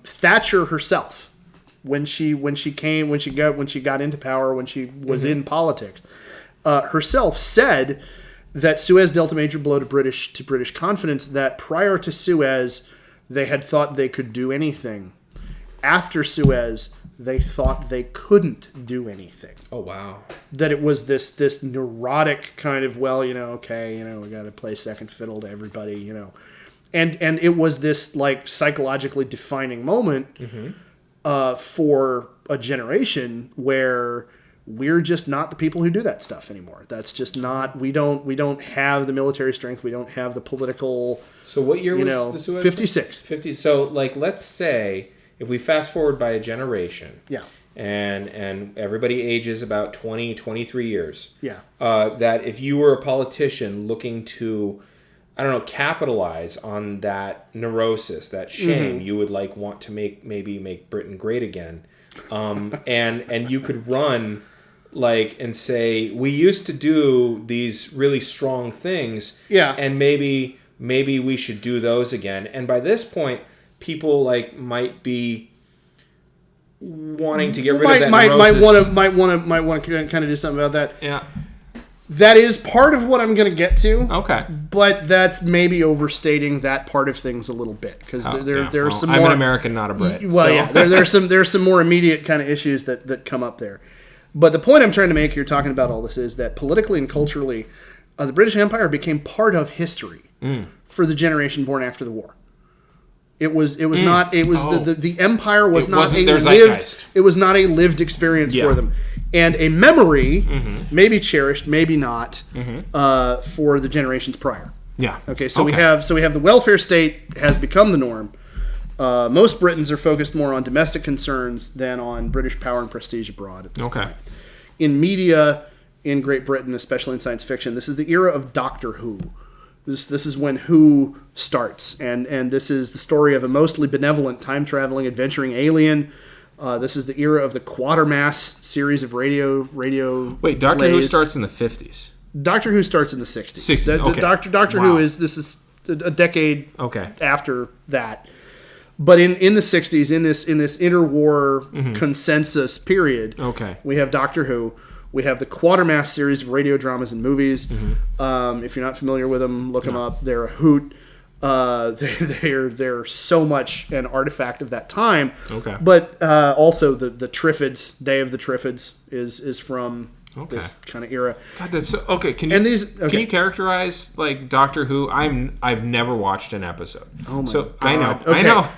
Thatcher herself, when she got into power, when she was in politics, herself said that Suez dealt a major blow to British confidence, that prior to Suez, they had thought they could do anything. After Suez, they thought they couldn't do anything. Oh, wow. That it was this neurotic kind of, we got to play second fiddle to everybody, And it was this, like, psychologically defining moment for a generation where we're just not the people who do that stuff anymore. That's just not. We don't have the military strength. We don't have the political. So what year was the Suez? 56. 50. So like, let's say if we fast forward by a generation. Yeah. And everybody ages about 20, 23 years. Yeah. That if you were a politician looking to, capitalize on that neurosis, that shame, you would want to make Britain great again. And you could run and say, we used to do these really strong things, and maybe we should do those again. And by this point, people might be wanting to get rid of that neurosis. Might want to kind of do something about that. Yeah. That is part of what I'm going to get to. Okay. But that's maybe overstating that part of things a little bit, because there are some more. I'm an American, not a Brit. Well, so. there's some more immediate kind of issues that come up there. But the point I'm trying to make here, talking about all this, is that politically and culturally, the British Empire became part of history for the generation born after the war. It was not. It was the empire was not a their lived. zeitgeist. It was not a lived experience for them, and a memory, maybe cherished, maybe not, for the generations prior. Yeah. Okay. So we have the welfare state has become the norm. Most Britons are focused more on domestic concerns than on British power and prestige abroad at this point. In media, in Great Britain, especially in science fiction, this is the era of Doctor Who. This is when Who starts, and this is the story of a mostly benevolent, time-traveling, adventuring alien. This is the era of the Quatermass series of radio. Wait, Doctor Who starts in the 50s. Doctor Who starts in the 60s. 60s. Okay. Doctor Who is a decade okay. after that. But in the 60s, in this interwar consensus period, we have Doctor Who. We have the Quatermass series of radio dramas and movies. If you're not familiar with them, look them up. They're a hoot. They're so much an artifact of that time. Okay. But also the Triffids, Day of the Triffids, is from this kind of era. God, that's so, okay. Can you characterize like Doctor Who? I've never watched an episode. Oh my God. I know.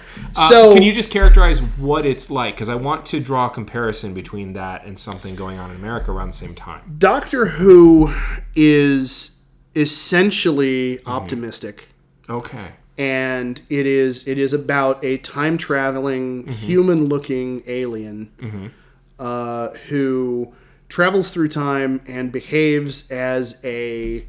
So can you just characterize what it's like? Because I want to draw a comparison between that and something going on in America around the same time. Doctor Who is essentially optimistic. Okay. And it is about a time traveling, human looking alien who travels through time and behaves as a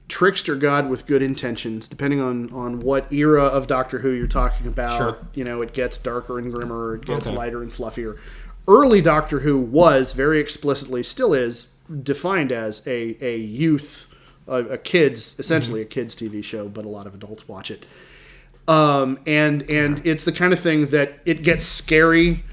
trickster god with good intentions, depending on what era of Doctor Who you're talking about. Sure. You know, it gets darker and grimmer, it gets lighter and fluffier. Early Doctor Who was very explicitly, still is, defined as a youth, a kids, essentially a kids TV show, but a lot of adults watch it. And it's the kind of thing that it gets scary,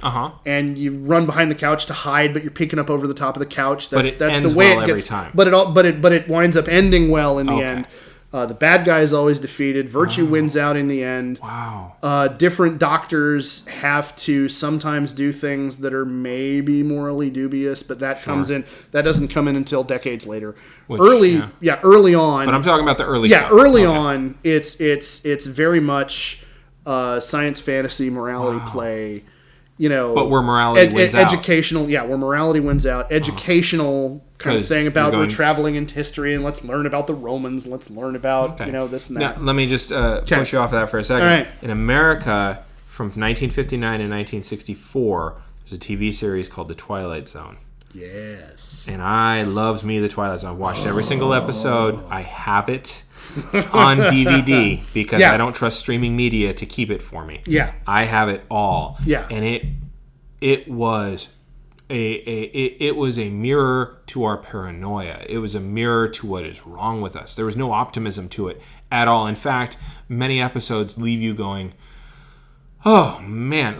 and you run behind the couch to hide, but you're peeking up over the top of the couch. That's the way it gets. Every time. But it winds up ending well in the end. The bad guy is always defeated. Virtue wins out in the end. Wow. Different doctors have to sometimes do things that are maybe morally dubious, but that comes in. That doesn't come in until decades later. Early on. But I'm talking about the early. Yeah, stuff. Early on, it's very much science fantasy morality play. You know, but where morality wins out. Educational, where morality wins out. Educational kind of thing about we're traveling into history and let's learn about the Romans. Let's learn about this and that. Now, let me just push you off of that for a second. All right. In America, from 1959 to 1964, there's a TV series called The Twilight Zone. Yes. And I loved me The Twilight Zone. I watched every single episode. I have it on DVD because I don't trust streaming media to keep it for me. Yeah. I have it all. Yeah. And it was it was a mirror to our paranoia. It was a mirror to what is wrong with us. There was no optimism to it at all. In fact, many episodes leave you going, oh man,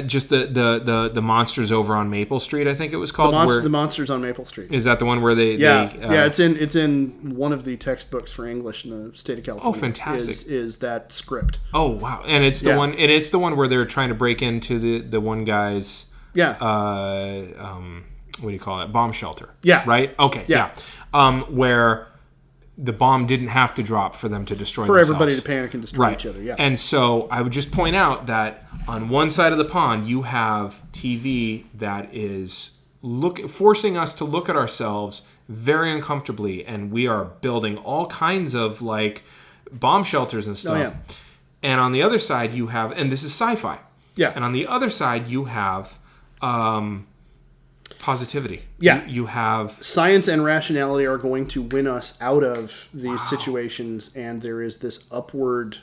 just the monsters over on Maple Street, I think it was called. The monsters on Maple Street. Is that the one where they? It's in one of the textbooks for English in the state of California. Oh, fantastic! Is that script? Oh wow, and it's the one, and it's the one where they're trying to break into the one guy's. Yeah. What do you call it? Bomb shelter. Yeah. Right. Okay. Yeah. Where the bomb didn't have to drop for them to destroy themselves. Everybody to panic and destroy each other. Yeah. And so I would just point out that on one side of the pond you have TV that is forcing us to look at ourselves very uncomfortably, and we are building all kinds of like bomb shelters and stuff. Oh, yeah. And on the other side you have, and this is sci-fi. Yeah. And on the other side you have positivity. Yeah. You have science and rationality are going to win us out of these situations, and there is this upward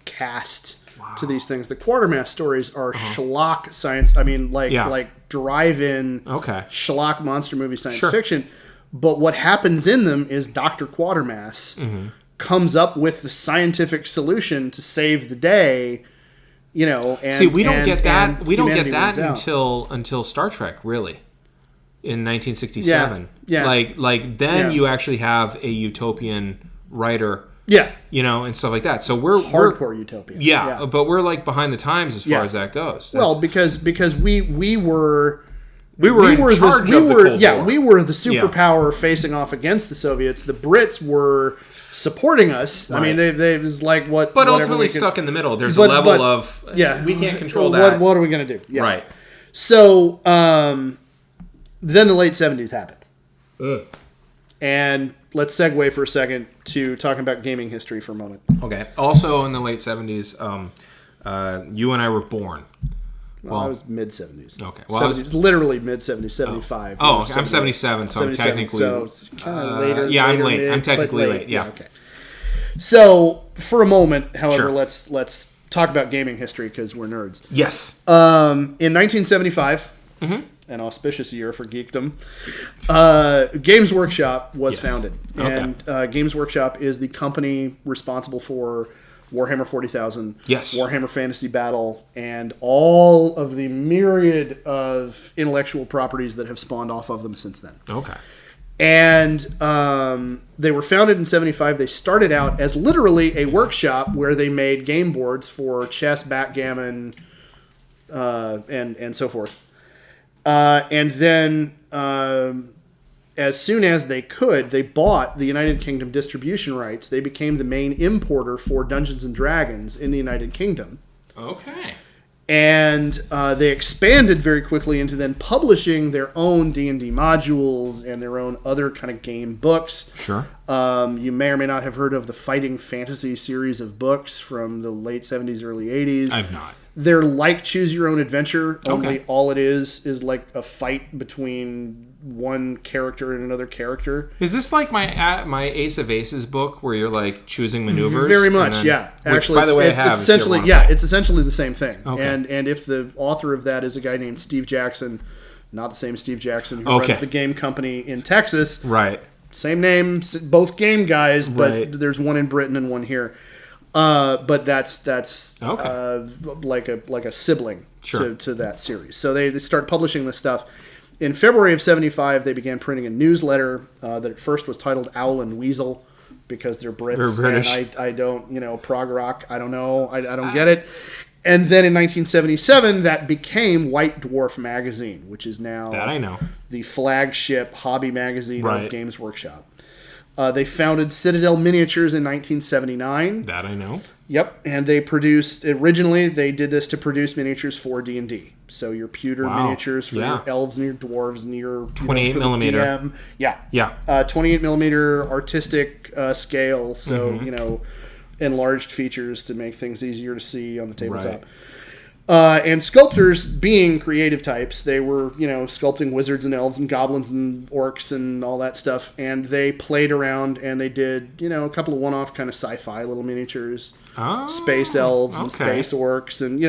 cast to these things. The Quatermass stories are schlock science. I mean, like drive-in schlock monster movie science fiction. But what happens in them is Dr. Quatermass comes up with the scientific solution to save the day. You know, and we don't get that. We don't get that until Star Trek, really, in 1967. Yeah. Like then you actually have a utopian writer. Yeah. You know, and stuff like that. So we're hardcore utopian. Yeah, but we're like behind the times as far as that goes. Because we were in charge of the Cold War. Yeah, we were the superpower facing off against the Soviets. The Brits were supporting us. Right. I mean, they was like what. But ultimately stuck in the middle. There's a level of we can't control that. What are we going to do? Yeah. Right. So then the late 70s happened. And let's segue for a second to talking about gaming history for a moment. Okay. Also in the late 70s, you and I were born. Well, I was mid-70s. Okay. Well, 70s, literally mid-70s, 75. Oh, I'm 77, so I'm technically... So it's kind of later. Yeah, I'm late. Mid, I'm technically late. Yeah. Okay. So, for a moment, however, Sure. let's talk about gaming history because we're nerds. Yes. In 1975, an auspicious year for geekdom, Games Workshop was founded. Okay. And Games Workshop is the company responsible for Warhammer 40,000, Yes. Warhammer Fantasy Battle, and all of the myriad of intellectual properties that have spawned off of them since then. Okay. And they were founded in 75. They started out as literally a workshop where they made game boards for chess, backgammon, and so forth. And then as soon as they could, they bought the United Kingdom distribution rights. They became the main importer for Dungeons & Dragons in the United Kingdom. Okay. And they expanded very quickly into then publishing their own D&D modules and their own other kind of game books. Sure. You may or may not have heard of the Fighting Fantasy series of books from the late 70s, early 80s. I've not. They're like Choose Your Own Adventure, only Okay. all it is like a fight between one character and another character. Is this like my Ace of Aces book where you're like choosing maneuvers? Very much, then, yeah. Which, Actually, by the way, it's I have. essentially, if you want to play. it's essentially the same thing. Okay. And if the author of that is a guy named Steve Jackson, not the same Steve Jackson who Okay. runs the game company in Texas, Right. same name, both game guys, but Right. there's one in Britain and one here. But that's Okay. like a sibling Sure. to that series. So they start publishing this stuff. In February of 75, they began printing a newsletter that at first was titled Owl and Weasel because they're Brits. They're British. And I don't, prog rock, I don't know. I don't get it. And then in 1977, that became White Dwarf Magazine, which is now That I know. the flagship hobby magazine Right. of Games Workshop. They founded Citadel Miniatures in 1979. That I know. Yep, and they produced originally. They did this to produce miniatures for D&D. So your pewter Wow. miniatures for Yeah. your elves and your dwarves and your 28 for the millimeter. DM. Yeah, Yeah. 28 millimeter artistic scale. So Mm-hmm. Enlarged features to make things easier to see on the tabletop. And sculptors, being creative types, they were, sculpting wizards and elves and goblins and orcs and all that stuff. And they played around and they did, a couple of one-off kind of sci-fi little miniatures, Oh, space elves and okay. space orcs, and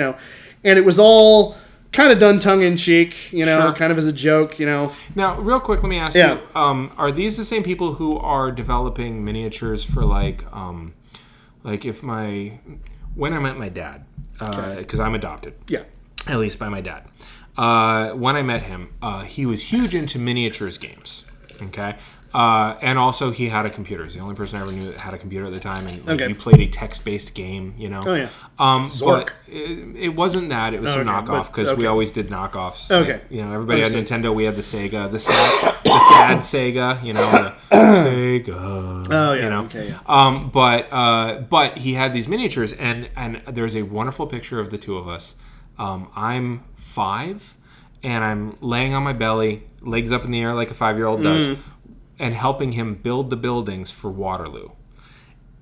and it was all kind of done tongue-in-cheek, Sure. kind of as a joke, Now, real quick, let me ask Yeah. you: are these the same people who are developing miniatures for like when I met my dad, because I'm adopted, Yeah. at least by my dad. When I met him, he was huge into miniatures games. Okay. And also he had a computer. He's the only person I ever knew that had a computer at the time, and Okay. he played a text-based game. Oh, yeah. Zork. But it wasn't that. It was some Okay, knockoff but- because we okay. always did knockoffs. Okay. Like, everybody had Understood. Nintendo. We had the Sega, the sad Sega. The Sega. Oh, yeah. Okay, yeah. But he had these miniatures, and there's a wonderful picture of the two of us. I'm 5, and I'm laying on my belly, legs up in the air like a 5-year-old does, and helping him build the buildings for Waterloo.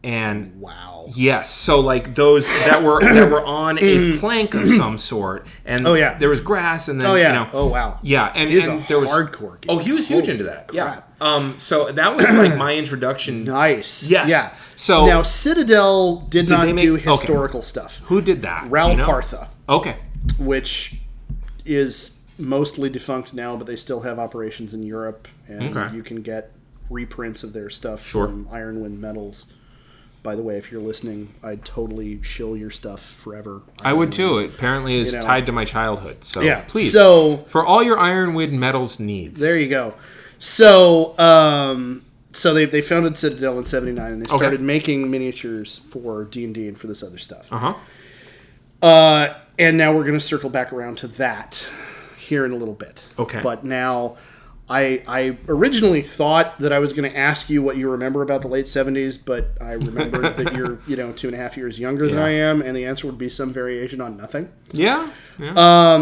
And Wow. yes, so like those that were on a plank of some sort, and Oh, yeah. there was grass, and then Oh, yeah. Oh, wow. yeah, and, It is and a there was hardcore game. Oh, he was huge Holy into that. crap. Yeah. So that was like my introduction. Nice. Yes. Yeah. So now Citadel did not they make- do okay. historical stuff. Who did that? Do Raoul you know? Partha, Okay. which is mostly defunct now, but they still have operations in Europe, and Okay. you can get reprints of their stuff Sure. from Ironwind Metals. By the way, if you're listening, I'd totally shill your stuff forever. I would too. It apparently is You know. tied to my childhood. So Yeah. please. So For all your Ironwood Metals needs. there you go. So they founded Citadel in '79, and they started making miniatures for D&D and for this other stuff. And now we're going to circle back around to that here in a little bit. Okay. But now I originally thought that I was going to ask you what you remember about the late 70s, but I remembered that you're 2.5 years younger than I am, and the answer would be some variation on nothing. Yeah.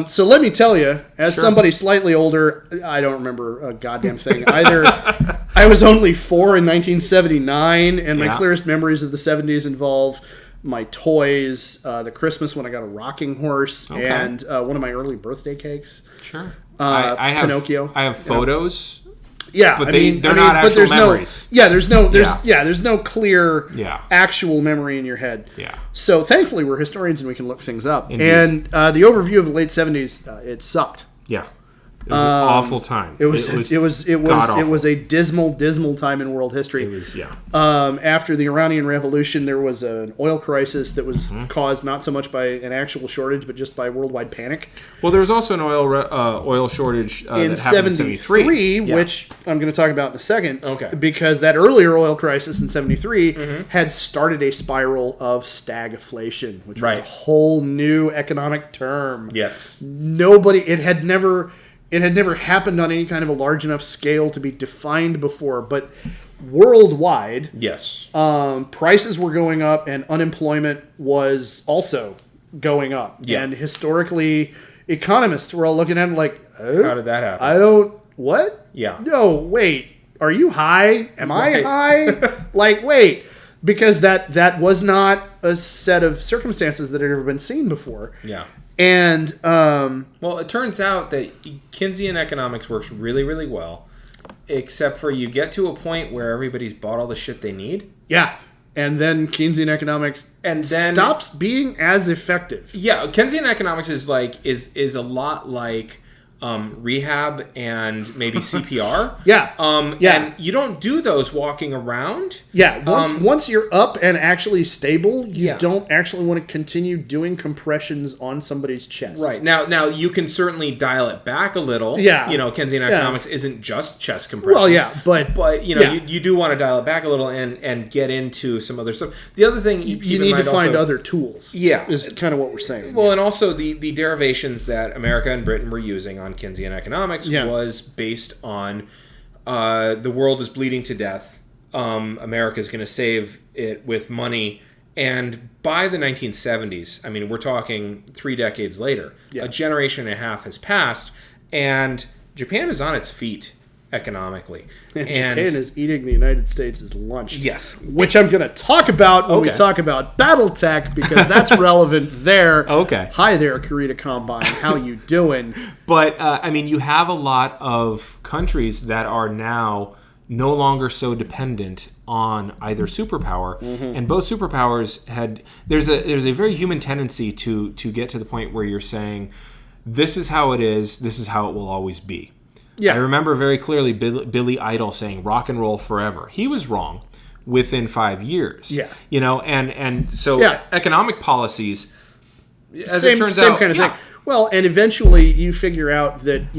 So let me tell you, as somebody slightly older, I don't remember a goddamn thing either. I was only 4 in 1979, and my clearest memories of the 70s involve my toys, the Christmas when I got a rocking horse, and one of my early birthday cakes. Sure. I have Pinocchio. I have photos. Yeah, but they're not actual memories. There's no clear actual memory in your head. Yeah. So thankfully we're historians and we can look things up. Indeed. And the overview of the late 70s, it sucked. Yeah. It was an awful time. It was a dismal time in world history. It was, after the Iranian Revolution, there was an oil crisis that was caused not so much by an actual shortage, but just by worldwide panic. Well, there was also an oil shortage in 73, which I'm going to talk about in a second. Okay. Because that earlier oil crisis in 73 had started a spiral of stagflation, which was a whole new economic term. Yes. It had never happened on any kind of a large enough scale to be defined before, but worldwide, prices were going up and unemployment was also going up. Yeah. And historically, economists were all looking at it like, how did that happen? What? Yeah. No, wait. Are you high? Am I high? Like, wait. Because that was not a set of circumstances that had ever been seen before. Yeah. And well, it turns out that Keynesian economics works really, really well, except for you get to a point where everybody's bought all the shit they need. Yeah, and then Keynesian economics stops being as effective. Yeah, Keynesian economics is a lot like rehab and maybe CPR. And you don't do those walking around. Yeah, once you're up and actually stable, you don't actually want to continue doing compressions on somebody's chest. Right. Now you can certainly dial it back a little. Yeah. Keynesian economics isn't just chest compressions. Well, yeah, but you do want to dial it back a little and get into some other stuff. The other thing you need to find other tools. Yeah. Is kind of what we're saying. Well, and also the derivations that America and Britain were using on Keynesian economics was based on the world is bleeding to death. America is going to save it with money. And by the 1970s, I mean, we're talking 3 decades later, a generation and a half has passed, and Japan is on its feet economically. And Japan is eating the United States' lunch. Yes. Which I'm going to talk about when we talk about BattleTech, because that's relevant there. Okay. Hi there, Kurita Combine. How you doing? But, I mean, you have a lot of countries that are now no longer so dependent on either superpower, and both superpowers there's a very human tendency to get to the point where you're saying, this is how it is, this is how it will always be. Yeah. I remember very clearly Billy Idol saying rock and roll forever. He was wrong within 5 years. Yeah. And so economic policies, as it turns out, kind of thing. Well, and eventually you figure out that,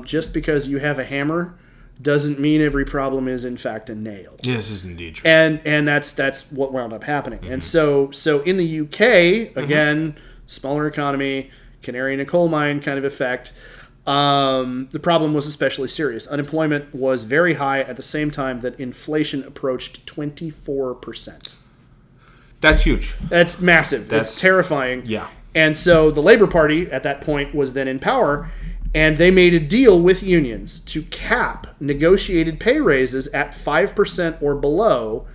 just because you have a hammer doesn't mean every problem is in fact a nail. Yes, is indeed true. And that's what wound up happening. And so in the UK, again, smaller economy, canary in a coal mine kind of effect. The problem was especially serious. Unemployment was very high at the same time that inflation approached 24%. That's huge. That's massive. That's terrifying. Yeah. And so the Labour Party at that point was then in power, and they made a deal with unions to cap negotiated pay raises at 5% or below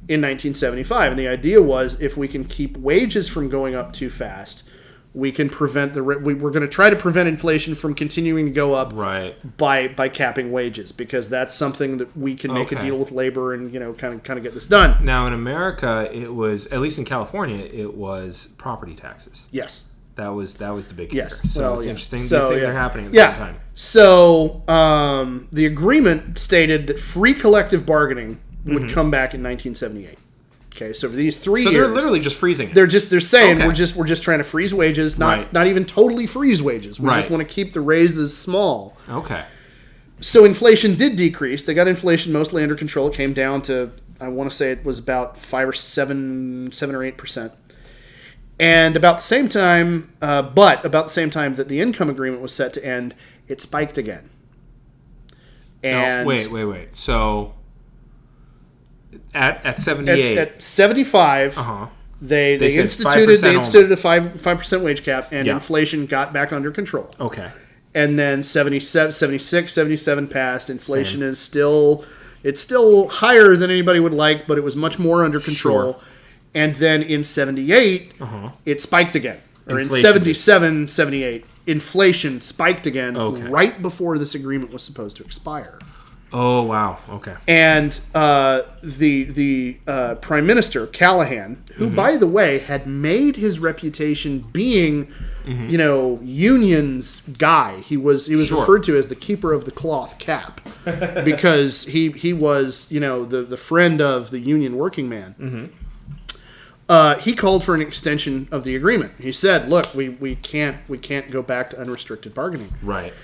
in 1975. And the idea was, if we can keep wages from going up too fast, we can prevent we're going to try to prevent inflation from continuing to go up by capping wages, because that's something that we can make a deal with labor and kind of get this done. Now in America, it was, at least in California, it was property taxes. Yes. That was the big kicker. Yes. So it's interesting. These things are happening at the same time. So the agreement stated that free collective bargaining would come back in 1978. Okay, so for these 3 years, they're literally just freezing it. They're saying we're just trying to freeze wages, not even totally freeze wages. We just want to keep the raises small. Okay. So inflation did decrease. They got inflation mostly under control. It came down to, I want to say it was about 5 or 7 or 8%. And about the same time, that the income agreement was set to end, it spiked again. And wait. So at 78, at 75, they instituted 5% a 5% wage cap, and inflation got back under control. Okay. And then 77, 76, 77 passed. Inflation is still higher than anybody would like, but it was much more under control. Sure. And then in 78, it spiked again. Or Inflation in 77, 78, inflation spiked again right before this agreement was supposed to expire. Oh, wow. Okay. And the Prime Minister, Callahan, who, by the way, had made his reputation being, unions guy. He was referred to as the keeper of the cloth cap because he was, the friend of the union working man. He called for an extension of the agreement. He said, "Look, we can't go back to unrestricted bargaining." Right.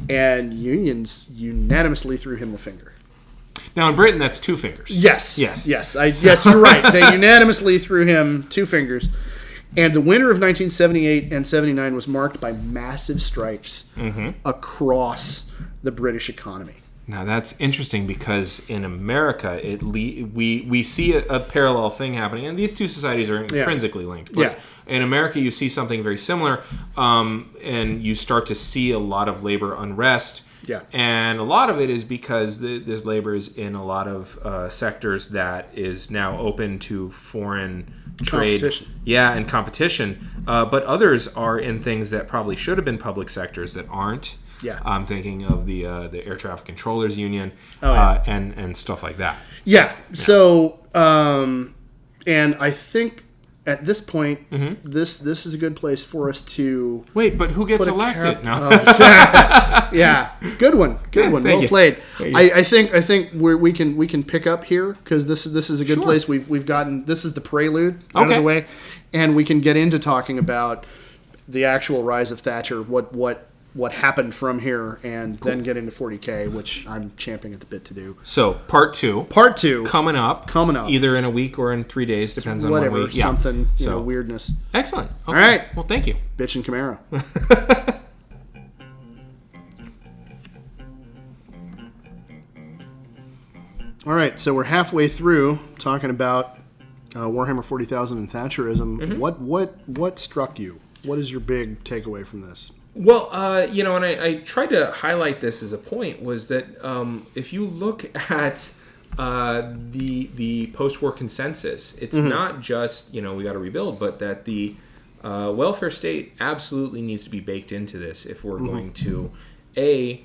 And unions unanimously threw him the finger. Now in Britain, that's 2 fingers. Yes, you're right. They unanimously threw him 2 fingers. And the winter of 1978 and 79 was marked by massive strikes across the British economy. Now that's interesting because in America, we see a parallel thing happening, and these two societies are intrinsically linked. But in America, you see something very similar, and you start to see a lot of labor unrest. Yeah. And a lot of it is because this labor is in a lot of sectors that is now open to foreign trade. Competition. Yeah, and competition. But others are in things that probably should have been public sectors that aren't. Yeah. I'm thinking of the Air Traffic Controllers Union and stuff like that. Yeah. So, and I think at this point, this is a good place for us to wait. But who gets elected? No. Yeah. Good one. Well played. I think we can pick up here because this is a good place. We've gotten this is the prelude out of the way, and we can get into talking about the actual rise of Thatcher. What happened from here, and then get into 40K, which I'm champing at the bit to do. So, part two. Coming up. Either in a week or in 3 days, depends on whatever, when we... something, weirdness. Excellent. Okay. All right. Well, thank you. Bitch and Camaro. All right, so we're halfway through talking about Warhammer 40,000 and Thatcherism. What struck you? What is your big takeaway from this? Well, and I tried to highlight this as a point, was that if you look at the post-war consensus, it's not just, we got to rebuild, but that the welfare state absolutely needs to be baked into this if we're going to, A,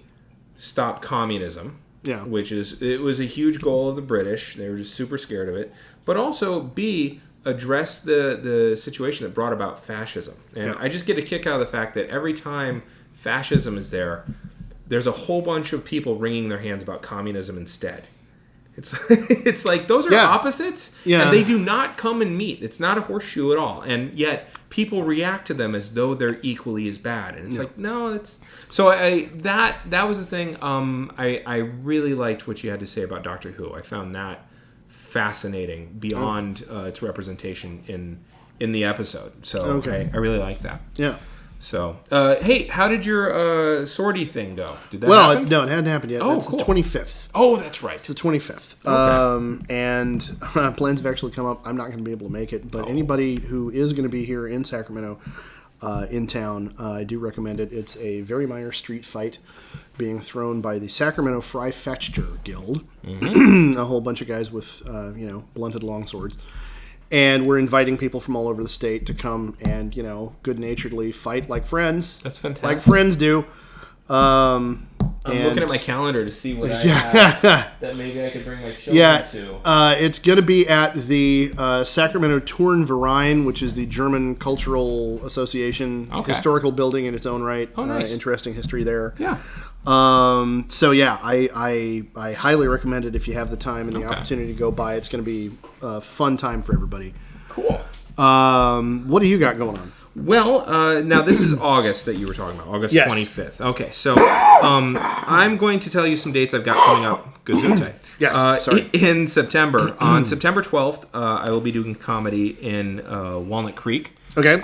stop communism, which it was a huge goal of the British. They were just super scared of it. But also, B, address the situation that brought about fascism. And I just get a kick out of the fact that every time fascism is there's a whole bunch of people wringing their hands about communism instead. It's like those are opposites, and they do not come and meet. It's not a horseshoe at all, and yet people react to them as though they're equally as bad. And it's like, no, it's so. That was the thing. I really liked what you had to say about Doctor Who. I found that fascinating beyond its representation in the episode. So I really like that. Yeah. So, hey, how did your sortie thing go? Did that happen? No, it hadn't happened yet. That's cool. The 25th. Oh, that's right. It's the 25th. Okay. And plans have actually come up. I'm not going to be able to make it, but anybody who is going to be here in Sacramento, in town, I do recommend it. It's a very minor street fight being thrown by the Sacramento Fry Fetcher Guild. A whole bunch of guys with, blunted longswords. And we're inviting people from all over the state to come and, good-naturedly fight like friends. That's fantastic. Like friends do. I'm looking at my calendar to see what I have that maybe I could bring my children to. It's going to be at the Sacramento Turnverein, which is the German Cultural Association historical building in its own right. Oh, nice. Interesting history there. Yeah. I highly recommend it if you have the time and the opportunity to go by. It's going to be a fun time for everybody. Cool. What do you got going on? Well, now this is August that you were talking about, August 25th. Okay, so I'm going to tell you some dates I've got coming up. Gesundheit. Yes, sorry. In September. On September 12th, I will be doing comedy in Walnut Creek. Okay.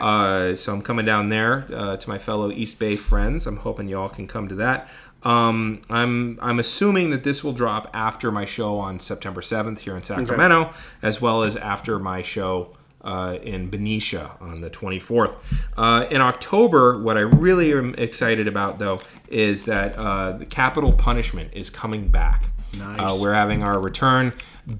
So I'm coming down there to my fellow East Bay friends. I'm hoping y'all can come to that. I'm assuming that this will drop after my show on September 7th here in Sacramento, as well as after my show in Benicia on the 24th. In October, what I really am excited about, though, is that the Capital Punishment is coming back. Nice. We're having our return.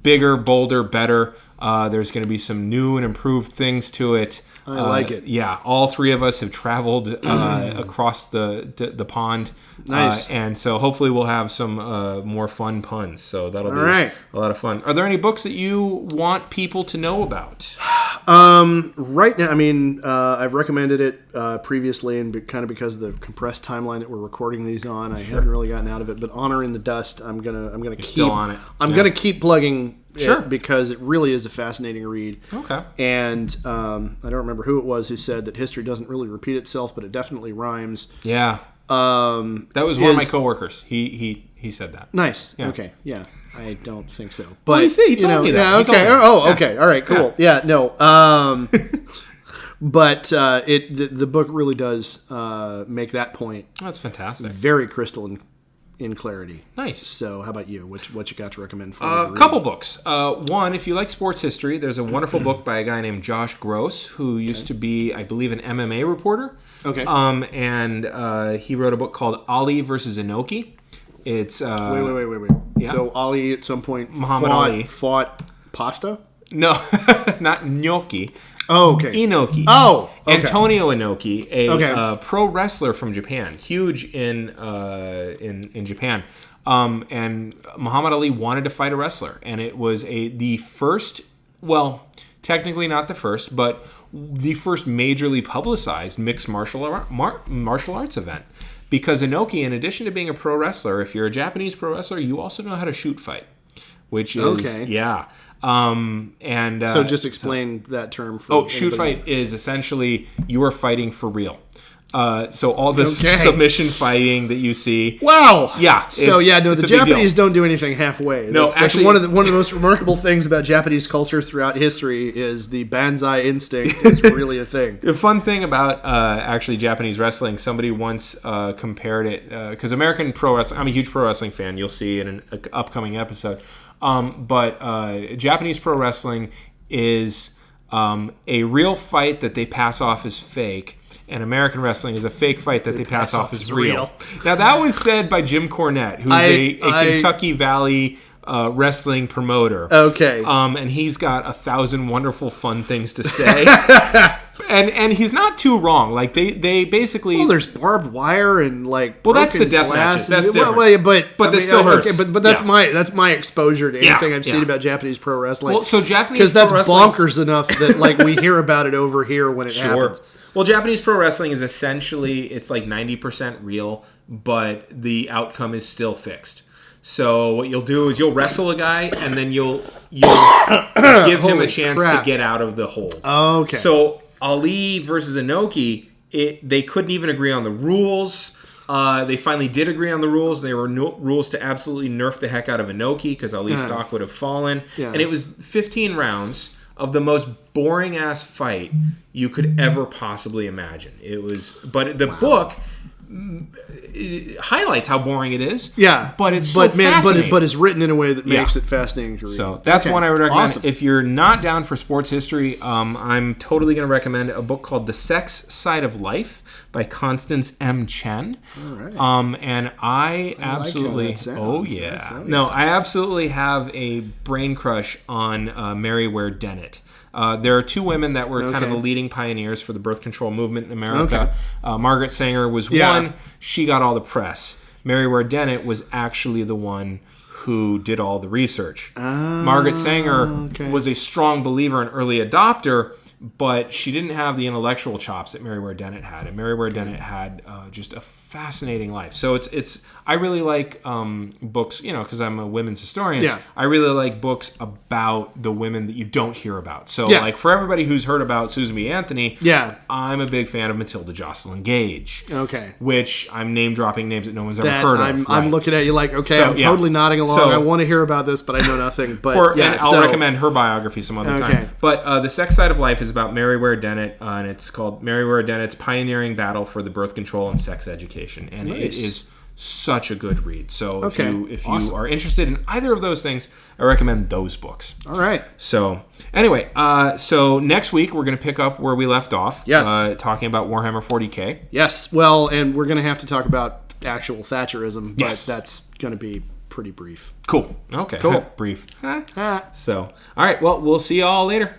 Bigger, bolder, better. There's going to be some new and improved things to it. I like it. Yeah, all three of us have traveled across the pond. Nice. And so hopefully we'll have some more fun puns. So that'll be right. a lot of fun. Are there any books that you want people to know about? Right now, I mean, I've recommended it previously, and kind of because of the compressed timeline that we're recording these on, I haven't really gotten out of it. But Honor in the Dust, I'm gonna keep still on it. I'm gonna keep plugging Sure. it because it really is a fascinating read. Okay. And I don't remember who it was who said that history doesn't really repeat itself, but it definitely rhymes. Yeah. That was one of my coworkers. He said that. Nice. Yeah. Okay. Yeah. I don't think so. But Well, he told me that. Yeah. He told Okay. me. Oh. Okay. All right. Cool. Yeah. No. But the book really does make that point That's fantastic. very crystal in clarity. Nice. So, how about you? What you got to recommend for me? A couple books. One, if you like sports history, there's a wonderful book by a guy named Josh Gross, who used to be, I believe, an MMA reporter. Okay. And he wrote a book called Ali versus Inoki. It's Wait. Yeah. So Ali at some point Muhammad Ali fought pasta? No, not gnocchi. Oh, okay. Inoki. Oh, okay. Antonio Inoki, a Okay. pro wrestler from Japan, huge in Japan. And Muhammad Ali wanted to fight a wrestler, and it was the first, well, technically not the first, but the first majorly publicized mixed martial arts event. Because Inoki, in addition to being a pro wrestler, if you're a Japanese pro wrestler, you also know how to shoot fight, which is Okay. yeah. So just explain that term for shoot anybody. fight is essentially you are fighting for real. So all this Okay. submission fighting that you see. Wow. Yeah. So it's the a big Japanese deal. don't do anything halfway. No, That's actually- one of the most remarkable things about Japanese culture throughout history is the banzai instinct is really a thing. The fun thing about actually Japanese wrestling, somebody once compared it because American pro wrestling. I'm a huge pro wrestling fan. You'll see in an upcoming episode. But Japanese pro wrestling is a real fight that they pass off as fake. And American wrestling is a fake fight that they pass off as real. Now, that was said by Jim Cornette, who's a Kentucky Valley wrestling promoter. Okay. And he's got 1,000 wonderful fun things to say. and he's not too wrong. Like, they basically... Well, there's barbed wire and like that's the broken death glass matches. That's and- different. But that still hurts. Okay, but that's Yeah. that's my exposure to anything I've seen yeah. about Japanese pro wrestling. Well, so Japanese because that's pro wrestling... bonkers enough that like we hear about it over here when it happens. Well, Japanese pro wrestling is essentially, it's like 90% real, but the outcome is still fixed. So what you'll do is you'll wrestle a guy, and then you'll give him a Holy chance crap. to get out of the hold. Okay. So Ali versus Inoki, they couldn't even agree on the rules. They finally did agree on the rules. There were no rules to absolutely nerf the heck out of Inoki because Ali's stock would have fallen. Yeah. And it was 15 rounds of the most boring ass fight you could ever possibly imagine. It was, but the book highlights how boring it is. Yeah, but it's fascinating. but it's written in a way that makes Yeah. it fascinating to read. So that's Okay. one I would recommend. Awesome. If you're not down for sports history, I'm totally going to recommend a book called The Sex Side of Life by Constance M. Chen. All right. And I absolutely, that sounds. oh That yeah, sounds- no, I absolutely have a brain crush on Mary Ware Dennett. There are two women that were kind of the leading pioneers for the birth control movement in America. Margaret Sanger was one. She got all the press. Mary Ware Dennett was actually the one who did all the research. Margaret Sanger was a strong believer and early adopter, but she didn't have the intellectual chops that Mary Ware Dennett had. And Mary Ware Dennett had just a fascinating life. So it's I really like books, because I'm a women's historian. Yeah. I really like books about the women that you don't hear about. So like for everybody who's heard about Susan B. Anthony, I'm a big fan of Matilda Jocelyn Gage. Okay. Which I'm name dropping names that no one's ever heard of. I'm looking at you like, okay, So, I'm totally nodding along. So- I want to hear about this, but I know nothing. But and I'll recommend her biography some other time. But The Sex Side of Life is about Mary Ware Dennett, and it's called Mary Ware Dennett's Pioneering Battle for the Birth Control and Sex Education. And it is such a good read. So if awesome. you are interested in either of those things, I recommend those books. All right. So anyway, so next week we're going to pick up where we left off. Yes. Talking about Warhammer 40K. Yes. Well, and we're going to have to talk about actual Thatcherism, but Yes. that's going to be pretty brief. Cool. Okay. Cool. Brief. So, all right. Well, we'll see you all later.